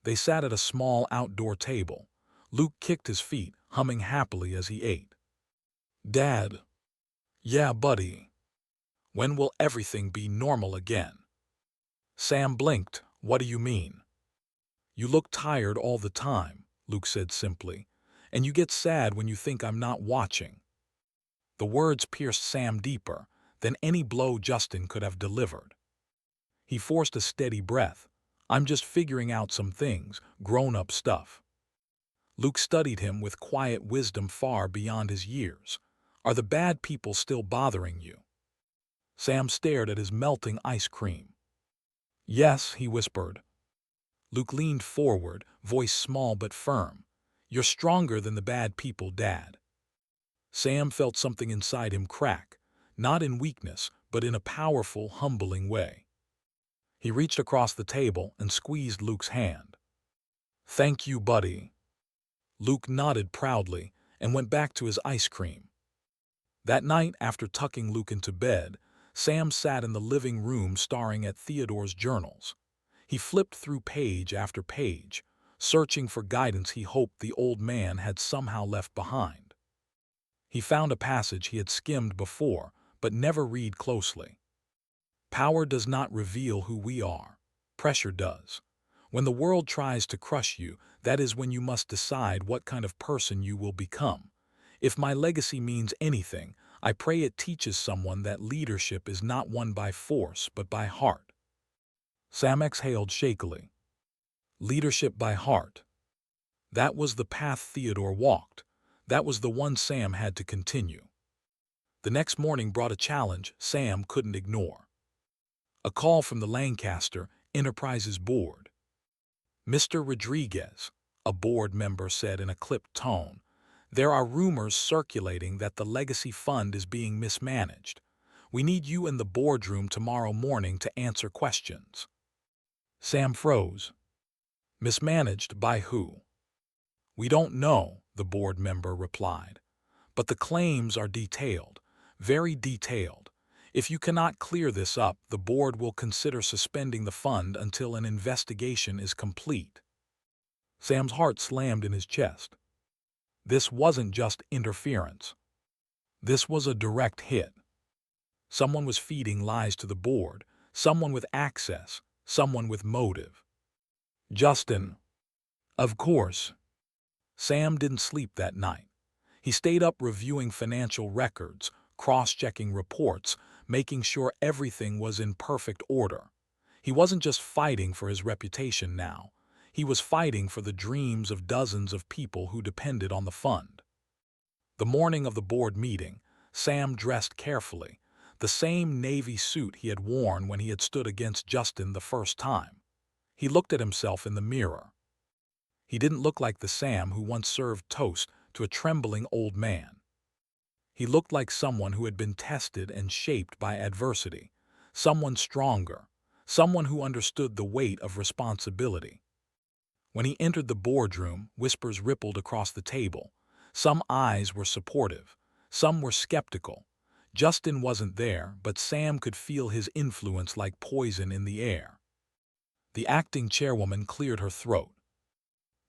They sat at a small outdoor table. Luke kicked his feet, humming happily as he ate. "Dad." "Yeah, buddy. When will everything be normal again?" Sam blinked. "What do you mean?" "You look tired all the time," Luke said simply, "and you get sad when you think I'm not watching." The words pierced Sam deeper than any blow Justin could have delivered. He forced a steady breath. "I'm just figuring out some things, grown-up stuff." Luke studied him with quiet wisdom far beyond his years. "Are the bad people still bothering you?" Sam stared at his melting ice cream. "Yes," he whispered. Luke leaned forward, voice small but firm. "You're stronger than the bad people, Dad." Sam felt something inside him crack, not in weakness, but in a powerful, humbling way. He reached across the table and squeezed Luke's hand. "Thank you, buddy." Luke nodded proudly and went back to his ice cream. That night, after tucking Luke into bed, Sam sat in the living room staring at Theodore's journals. He flipped through page after page, searching for guidance he hoped the old man had somehow left behind. He found a passage he had skimmed before, but never read closely. Power does not reveal who we are. Pressure does. When the world tries to crush you, that is when you must decide what kind of person you will become. If my legacy means anything, I pray it teaches someone that leadership is not won by force but by heart. Sam exhaled shakily. Leadership by heart. That was the path Theodore walked. That was the one Sam had to continue. The next morning brought a challenge Sam couldn't ignore. A call from the Lancaster Enterprises board. "Mr. Rodriguez," a board member said in a clipped tone, "there are rumors circulating that the legacy fund is being mismanaged. We need you in the boardroom tomorrow morning to answer questions." Sam froze. "Mismanaged by who?" "We don't know," the board member replied. "But the claims are detailed, very detailed. If you cannot clear this up, the board will consider suspending the fund until an investigation is complete." Sam's heart slammed in his chest. This wasn't just interference. This was a direct hit. Someone was feeding lies to the board, someone with access, someone with motive. Justin. Of course. Sam didn't sleep that night. He stayed up reviewing financial records, cross-checking reports, making sure everything was in perfect order. He wasn't just fighting for his reputation now. He was fighting for the dreams of dozens of people who depended on the fund. The morning of the board meeting, Sam dressed carefully, the same navy suit he had worn when he had stood against Justin the first time. He looked at himself in the mirror. He didn't look like the Sam who once served toast to a trembling old man. He looked like someone who had been tested and shaped by adversity, someone stronger, someone who understood the weight of responsibility. When he entered the boardroom, whispers rippled across the table. Some eyes were supportive, some were skeptical. Justin wasn't there, but Sam could feel his influence like poison in the air. The acting chairwoman cleared her throat.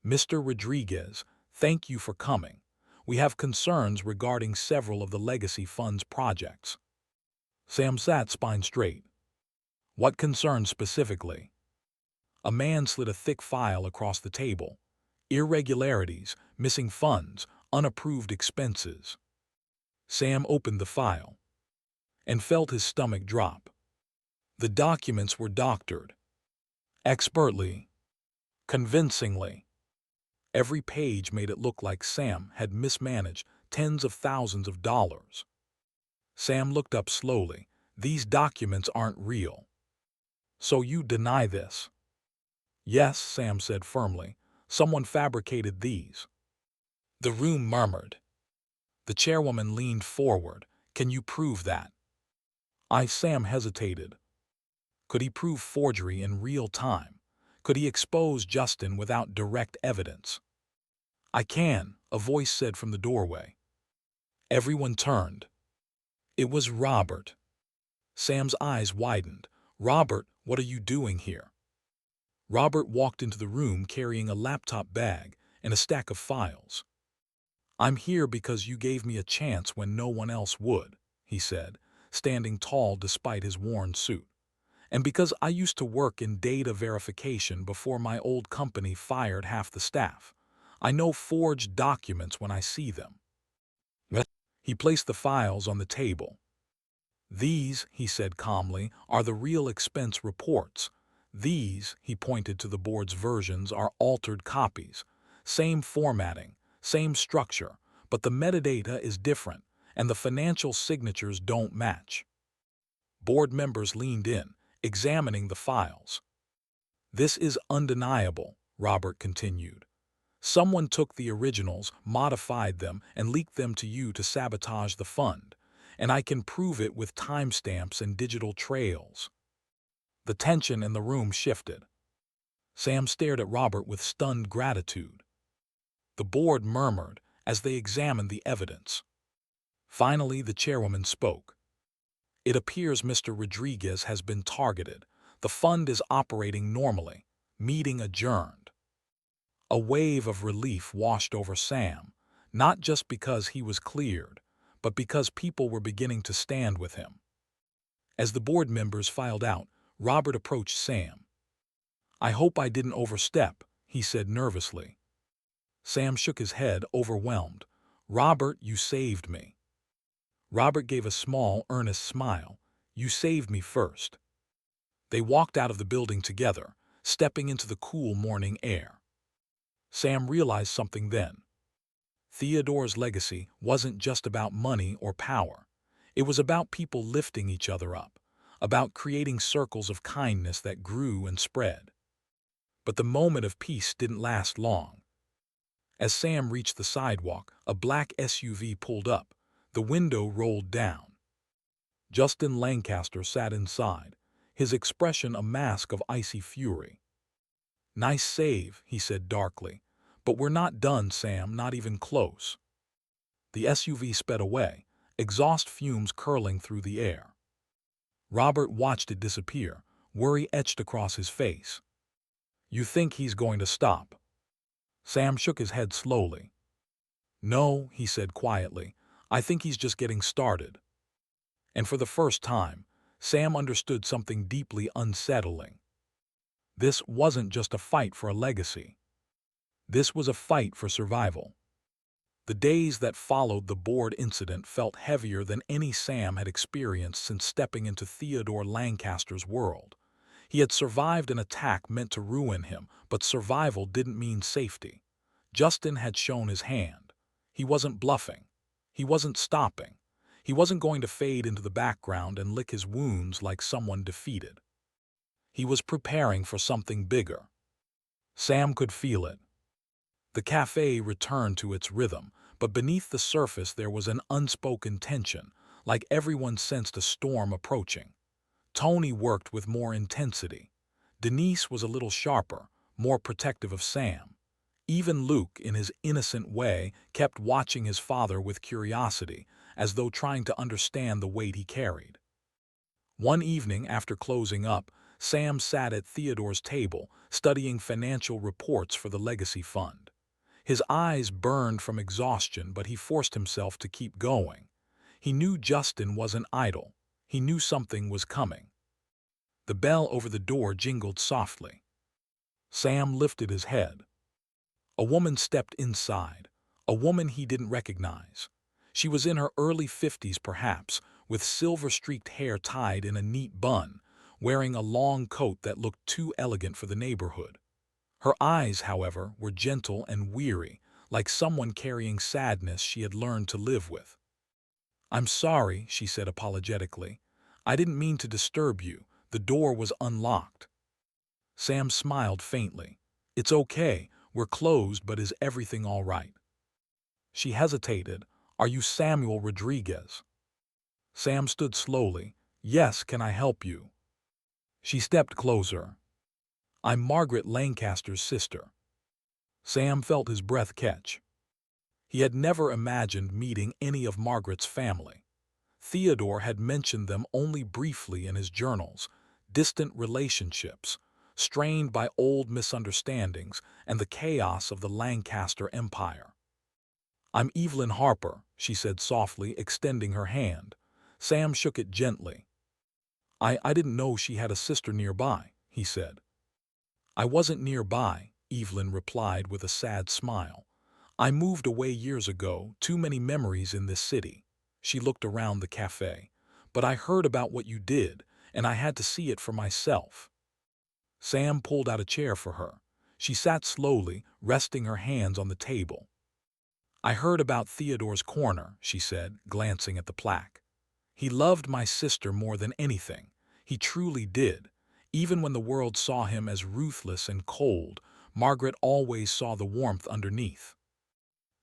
"Mr. Rodriguez, thank you for coming. We have concerns regarding several of the Legacy Fund's projects." Sam sat spine straight. "What concerns specifically?" A man slid a thick file across the table. "Irregularities, missing funds, unapproved expenses." Sam opened the file and felt his stomach drop. The documents were doctored. Expertly. Convincingly. Every page made it look like Sam had mismanaged tens of thousands of dollars. Sam looked up slowly. "These documents aren't real." "So you deny this?" "Yes," Sam said firmly. "Someone fabricated these." The room murmured. The chairwoman leaned forward. "Can you prove that?" Sam hesitated. Could he prove forgery in real time? Could he expose Justin without direct evidence? "I can," a voice said from the doorway. Everyone turned. It was Robert. Sam's eyes widened. "Robert, what are you doing here?" Robert walked into the room carrying a laptop bag and a stack of files. "I'm here because you gave me a chance when no one else would," he said, standing tall despite his worn suit. "And because I used to work in data verification before my old company fired half the staff. I know forged documents when I see them." He placed the files on the table. "These," he said calmly, "are the real expense reports. These," he pointed to the board's versions, "are altered copies. Same formatting, same structure, but the metadata is different, and the financial signatures don't match." Board members leaned in, examining the files. "This is undeniable," Robert continued. "Someone took the originals, modified them, and leaked them to you to sabotage the fund, and I can prove it with timestamps and digital trails." The tension in the room shifted. Sam stared at Robert with stunned gratitude. The board murmured as they examined the evidence. Finally, the chairwoman spoke. "It appears Mr. Rodriguez has been targeted. The The fund is operating normally. Meeting adjourned. A wave of relief washed over Sam, not just because he was cleared, but because people were beginning to stand with him. As the board members filed out, Robert approached Sam. "I hope I didn't overstep," he said nervously. Sam shook his head, overwhelmed. "Robert, you saved me." Robert gave a small, earnest smile. "You saved me first." They walked out of the building together, stepping into the cool morning air. Sam realized something then. Theodore's legacy wasn't just about money or power. It was about people lifting each other up, about creating circles of kindness that grew and spread. But the moment of peace didn't last long. As Sam reached the sidewalk, a black SUV pulled up. The window rolled down. Justin Lancaster sat inside, his expression a mask of icy fury. "Nice save," he said darkly. "But we're not done, Sam, not even close." The SUV sped away, exhaust fumes curling through the air. Robert watched it disappear, worry etched across his face. "You think he's going to stop?" Sam shook his head slowly. "No," he said quietly. "I think he's just getting started." And for the first time, Sam understood something deeply unsettling. This wasn't just a fight for a legacy. This was a fight for survival. The days that followed the board incident felt heavier than any Sam had experienced since stepping into Theodore Lancaster's world. He had survived an attack meant to ruin him, but survival didn't mean safety. Justin had shown his hand. He wasn't bluffing. He wasn't stopping. He wasn't going to fade into the background and lick his wounds like someone defeated. He was preparing for something bigger. Sam could feel it. The cafe returned to its rhythm, but beneath the surface there was an unspoken tension, like everyone sensed a storm approaching. Tony worked with more intensity. Denise was a little sharper, more protective of Sam. Even Luke, in his innocent way, kept watching his father with curiosity, as though trying to understand the weight he carried. One evening, after closing up, Sam sat at Theodore's table, studying financial reports for the legacy fund. His eyes burned from exhaustion, but he forced himself to keep going. He knew Justin wasn't idle. He knew something was coming. The bell over the door jingled softly. Sam lifted his head. A woman stepped inside, a woman he didn't recognize. She was in her early 50s perhaps, with silver-streaked hair tied in a neat bun, wearing a long coat that looked too elegant for the neighborhood. Her eyes, however, were gentle and weary, like someone carrying sadness she had learned to live with. "I'm sorry," she said apologetically. "I didn't mean to disturb you. The door was unlocked." Sam smiled faintly. "It's okay. We're closed, but is everything all right?" She hesitated. "Are you Samuel Rodriguez?" Sam stood slowly. "Yes, can I help you?" She stepped closer. "I'm Margaret Lancaster's sister." Sam felt his breath catch. He had never imagined meeting any of Margaret's family. Theodore had mentioned them only briefly in his journals, distant relationships, strained by old misunderstandings and the chaos of the Lancaster Empire. "I'm Evelyn Harper," she said softly, extending her hand. Sam shook it gently. I didn't know she had a sister nearby," he said. "I wasn't nearby," Evelyn replied with a sad smile. "I moved away years ago, too many memories in this city." She looked around the cafe. "But I heard about what you did, and I had to see it for myself." Sam pulled out a chair for her. She sat slowly, resting her hands on the table. "I heard about Theodore's corner," she said, glancing at the plaque. "He loved my sister more than anything. He truly did. Even when the world saw him as ruthless and cold, Margaret always saw the warmth underneath."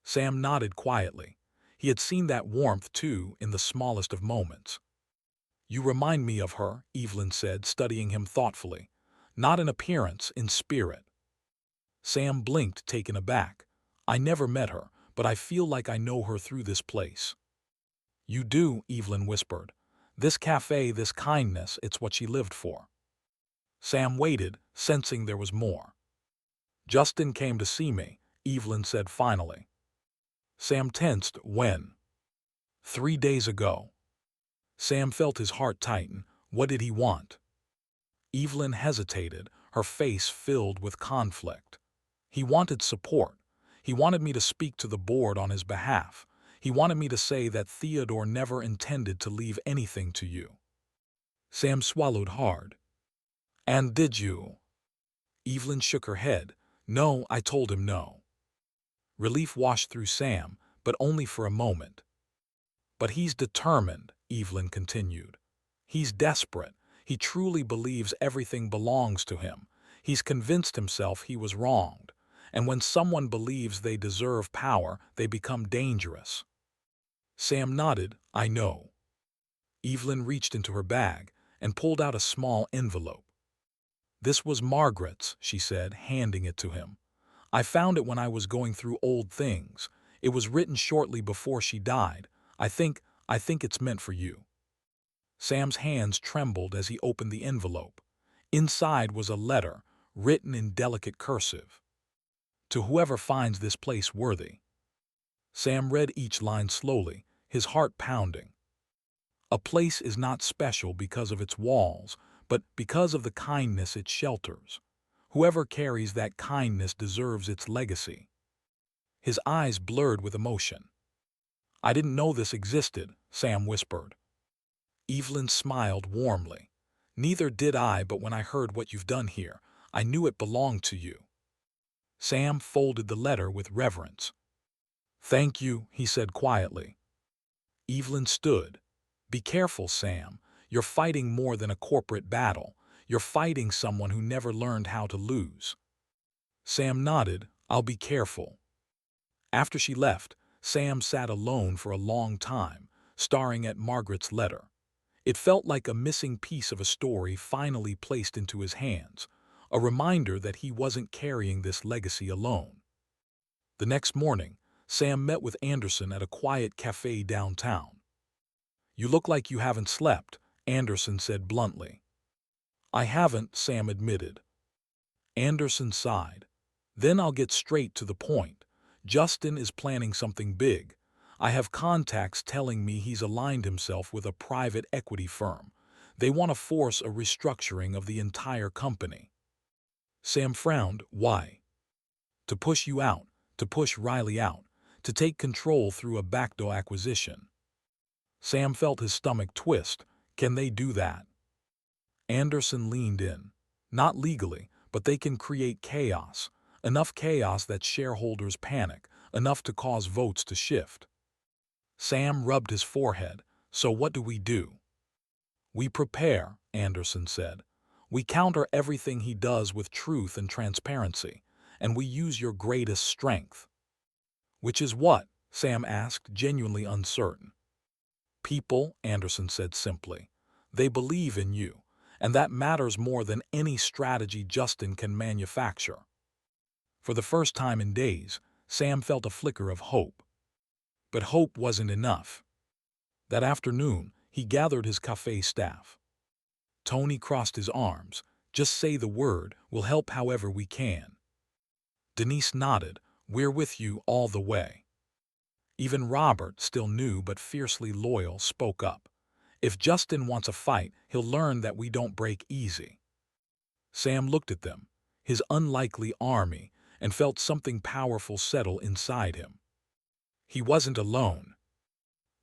Sam nodded quietly. He had seen that warmth, too, in the smallest of moments. "You remind me of her," Evelyn said, studying him thoughtfully. "Not in appearance, in spirit." Sam blinked, taken aback. "I never met her, but I feel like I know her through this place." "You do," Evelyn whispered. "This cafe, this kindness, it's what she lived for." Sam waited, sensing there was more. "Justin came to see me," Evelyn said finally. Sam tensed. "When?" "3 days ago." Sam felt his heart tighten. What did he want? Evelyn hesitated, her face filled with conflict. "He wanted support. He wanted me to speak to the board on his behalf. He wanted me to say that Theodore never intended to leave anything to you." Sam swallowed hard. "And did you?" Evelyn shook her head. "No, I told him no." Relief washed through Sam, but only for a moment. "But he's determined," Evelyn continued. "He's desperate. He truly believes everything belongs to him. He's convinced himself he was wronged. And when someone believes they deserve power, they become dangerous." Sam nodded. "I know." Evelyn reached into her bag and pulled out a small envelope. "This was Margaret's," she said, handing it to him. "I found it when I was going through old things. It was written shortly before she died. I think it's meant for you." Sam's hands trembled as he opened the envelope. Inside was a letter, written in delicate cursive. "To whoever finds this place worthy." Sam read each line slowly, his heart pounding. "A place is not special because of its walls, but because of the kindness it shelters. Whoever carries that kindness deserves its legacy." His eyes blurred with emotion. "I didn't know this existed," Sam whispered. Evelyn smiled warmly. "Neither did I, but when I heard what you've done here, I knew it belonged to you." Sam folded the letter with reverence. "Thank you," he said quietly. Evelyn stood. "Be careful, Sam. You're fighting more than a corporate battle. You're fighting someone who never learned how to lose." Sam nodded. "I'll be careful." After she left, Sam sat alone for a long time, staring at Margaret's letter. It felt like a missing piece of a story finally placed into his hands, a reminder that he wasn't carrying this legacy alone. The next morning, Sam met with Anderson at a quiet cafe downtown. "You look like you haven't slept," Anderson said bluntly. "I haven't," Sam admitted. Anderson sighed. "Then I'll get straight to the point. Justin is planning something big. I have contacts telling me he's aligned himself with a private equity firm. They want to force a restructuring of the entire company." Sam frowned. "Why?" "To push you out, to push Riley out, to take control through a backdoor acquisition." Sam felt his stomach twist. "Can they do that?" Anderson leaned in. "Not legally, but they can create chaos. Enough chaos that shareholders panic, enough to cause votes to shift." Sam rubbed his forehead. "So what do we do?" "We prepare," Anderson said. "We counter everything he does with truth and transparency, and we use your greatest strength." "Which is what?" Sam asked, genuinely uncertain. "People," Anderson said simply. "They believe in you, and that matters more than any strategy Justin can manufacture." For the first time in days, Sam felt a flicker of hope. But hope wasn't enough. That afternoon, he gathered his cafe staff. Tony crossed his arms. "Just say the word, we'll help however we can." Denise nodded. "We're with you all the way." Even Robert, still new but fiercely loyal, spoke up. "If Justin wants a fight, he'll learn that we don't break easy." Sam looked at them, his unlikely army, and felt something powerful settle inside him. He wasn't alone.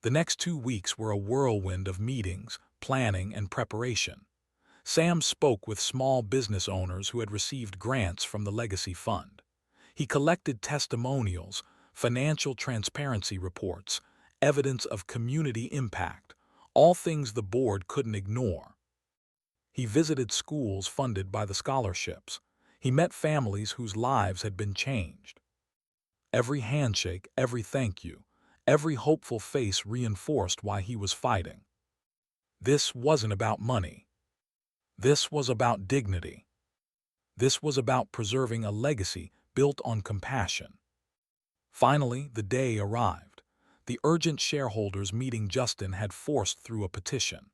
The next 2 weeks were a whirlwind of meetings, planning, and preparation. Sam spoke with small business owners who had received grants from the Legacy Fund. He collected testimonials, financial transparency reports, evidence of community impact, all things the board couldn't ignore. He visited schools funded by the scholarships. He met families whose lives had been changed. Every handshake, every thank you, every hopeful face reinforced why he was fighting. This wasn't about money. This was about dignity. This was about preserving a legacy built on compassion. Finally, the day arrived. The urgent shareholders meeting Justin had forced through a petition.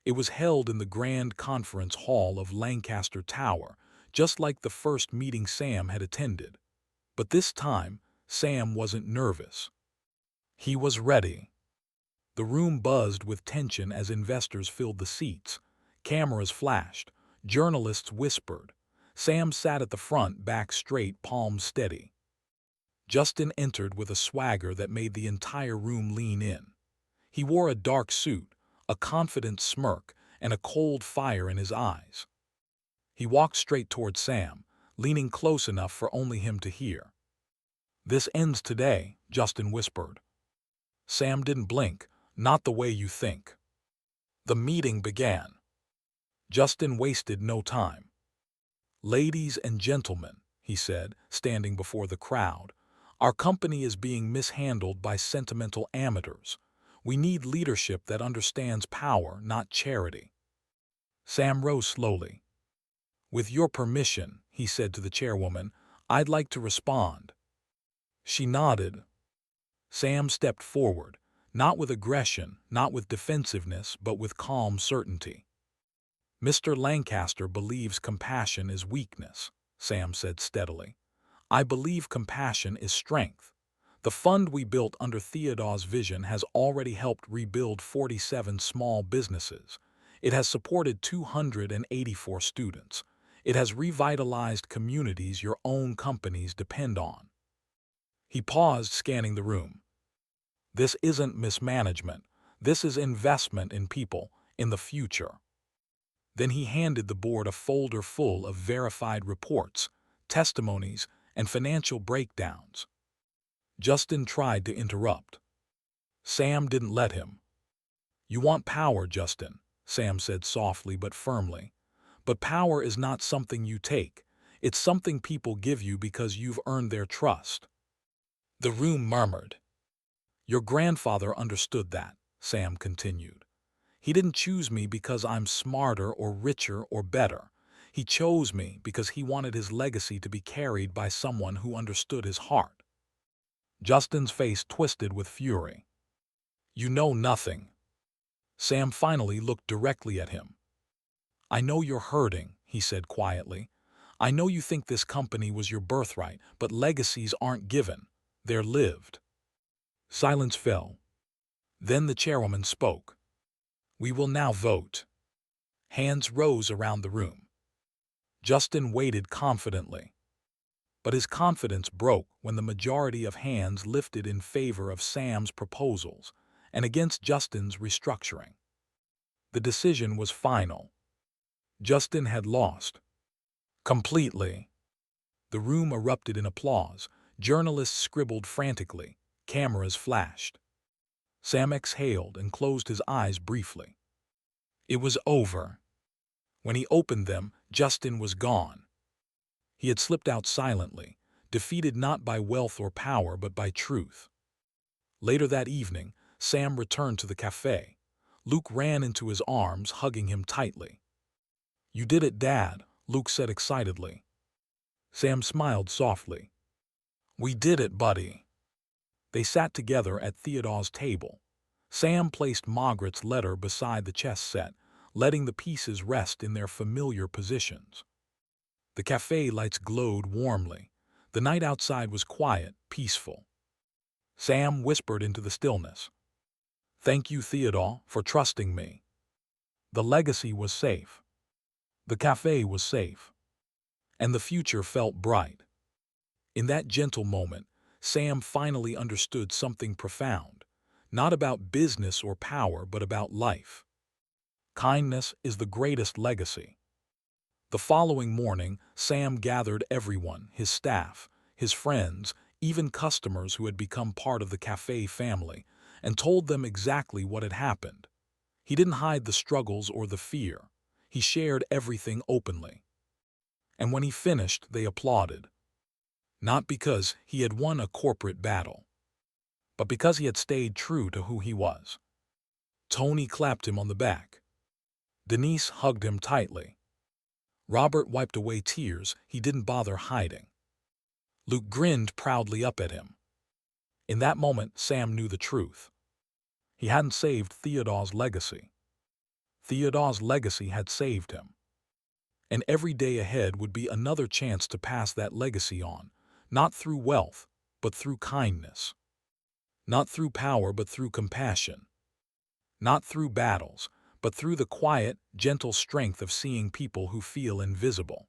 It was held in the Grand Conference Hall of Lancaster Tower, just like the first meeting Sam had attended. But this time, Sam wasn't nervous. He was ready. The room buzzed with tension as investors filled the seats. Cameras flashed. Journalists whispered. Sam sat at the front, back straight, palms steady. Justin entered with a swagger that made the entire room lean in. He wore a dark suit, a confident smirk, and a cold fire in his eyes. He walked straight toward Sam, leaning close enough for only him to hear. "This ends today," Justin whispered. Sam didn't blink. "Not the way you think." The meeting began. Justin wasted no time. "Ladies and gentlemen," he said, standing before the crowd, "our company is being mishandled by sentimental amateurs. We need leadership that understands power, not charity." Sam rose slowly. "With your permission," he said to the chairwoman, "I'd like to respond." She nodded. Sam stepped forward, not with aggression, not with defensiveness, but with calm certainty. "Mr. Lancaster believes compassion is weakness," Sam said steadily. "I believe compassion is strength. The fund we built under Theodore's vision has already helped rebuild 47 small businesses. It has supported 284 students. It has revitalized communities your own companies depend on." He paused, scanning the room. "This isn't mismanagement. This is investment in people, in the future." Then he handed the board a folder full of verified reports, testimonies, and financial breakdowns. Justin tried to interrupt. Sam didn't let him. "You want power, Justin," Sam said softly but firmly. "But power is not something you take. It's something people give you because you've earned their trust." The room murmured. "Your grandfather understood that," Sam continued. "He didn't choose me because I'm smarter or richer or better. He chose me because he wanted his legacy to be carried by someone who understood his heart." Justin's face twisted with fury. "You know nothing." Sam finally looked directly at him. "I know you're hurting," he said quietly. "I know you think this company was your birthright, but legacies aren't given. They're lived." Silence fell. Then the chairwoman spoke. "We will now vote." Hands rose around the room. Justin waited confidently. But his confidence broke when the majority of hands lifted in favor of Sam's proposals and against Justin's restructuring. The decision was final. Justin had lost. Completely. The room erupted in applause. Journalists scribbled frantically. Cameras flashed. Sam exhaled and closed his eyes briefly. It was over. When he opened them, Justin was gone. He had slipped out silently, defeated not by wealth or power but by truth. Later that evening, Sam returned to the cafe. Luke ran into his arms, hugging him tightly. "You did it, Dad," Luke said excitedly. Sam smiled softly. "We did it, buddy." They sat together at Theodore's table. Sam placed Margaret's letter beside the chess set, letting the pieces rest in their familiar positions. The cafe lights glowed warmly. The night outside was quiet, peaceful. Sam whispered into the stillness. "Thank you, Theodore, for trusting me." The legacy was safe. The cafe was safe. And the future felt bright. In that gentle moment, Sam finally understood something profound, not about business or power, but about life. Kindness is the greatest legacy. The following morning, Sam gathered everyone, his staff, his friends, even customers who had become part of the cafe family, and told them exactly what had happened. He didn't hide the struggles or the fear. He shared everything openly. And when he finished, they applauded. Not because he had won a corporate battle, but because he had stayed true to who he was. Tony clapped him on the back. Denise hugged him tightly. Robert wiped away tears he didn't bother hiding. Luke grinned proudly up at him. In that moment, Sam knew the truth. He hadn't saved Theodore's legacy. Theodore's legacy had saved him, and every day ahead would be another chance to pass that legacy on, not through wealth, but through kindness, not through power, but through compassion, not through battles, but through the quiet, gentle strength of seeing people who feel invisible.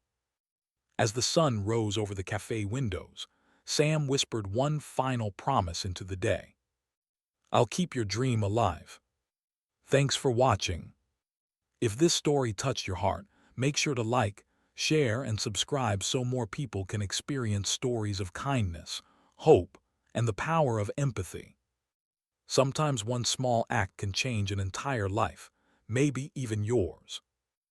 As the sun rose over the cafe windows, Sam whispered one final promise into the day. I'll keep your dream alive. Thanks for watching. If this story touched your heart, make sure to like, share, and subscribe so more people can experience stories of kindness, hope, and the power of empathy. Sometimes one small act can change an entire life, maybe even yours.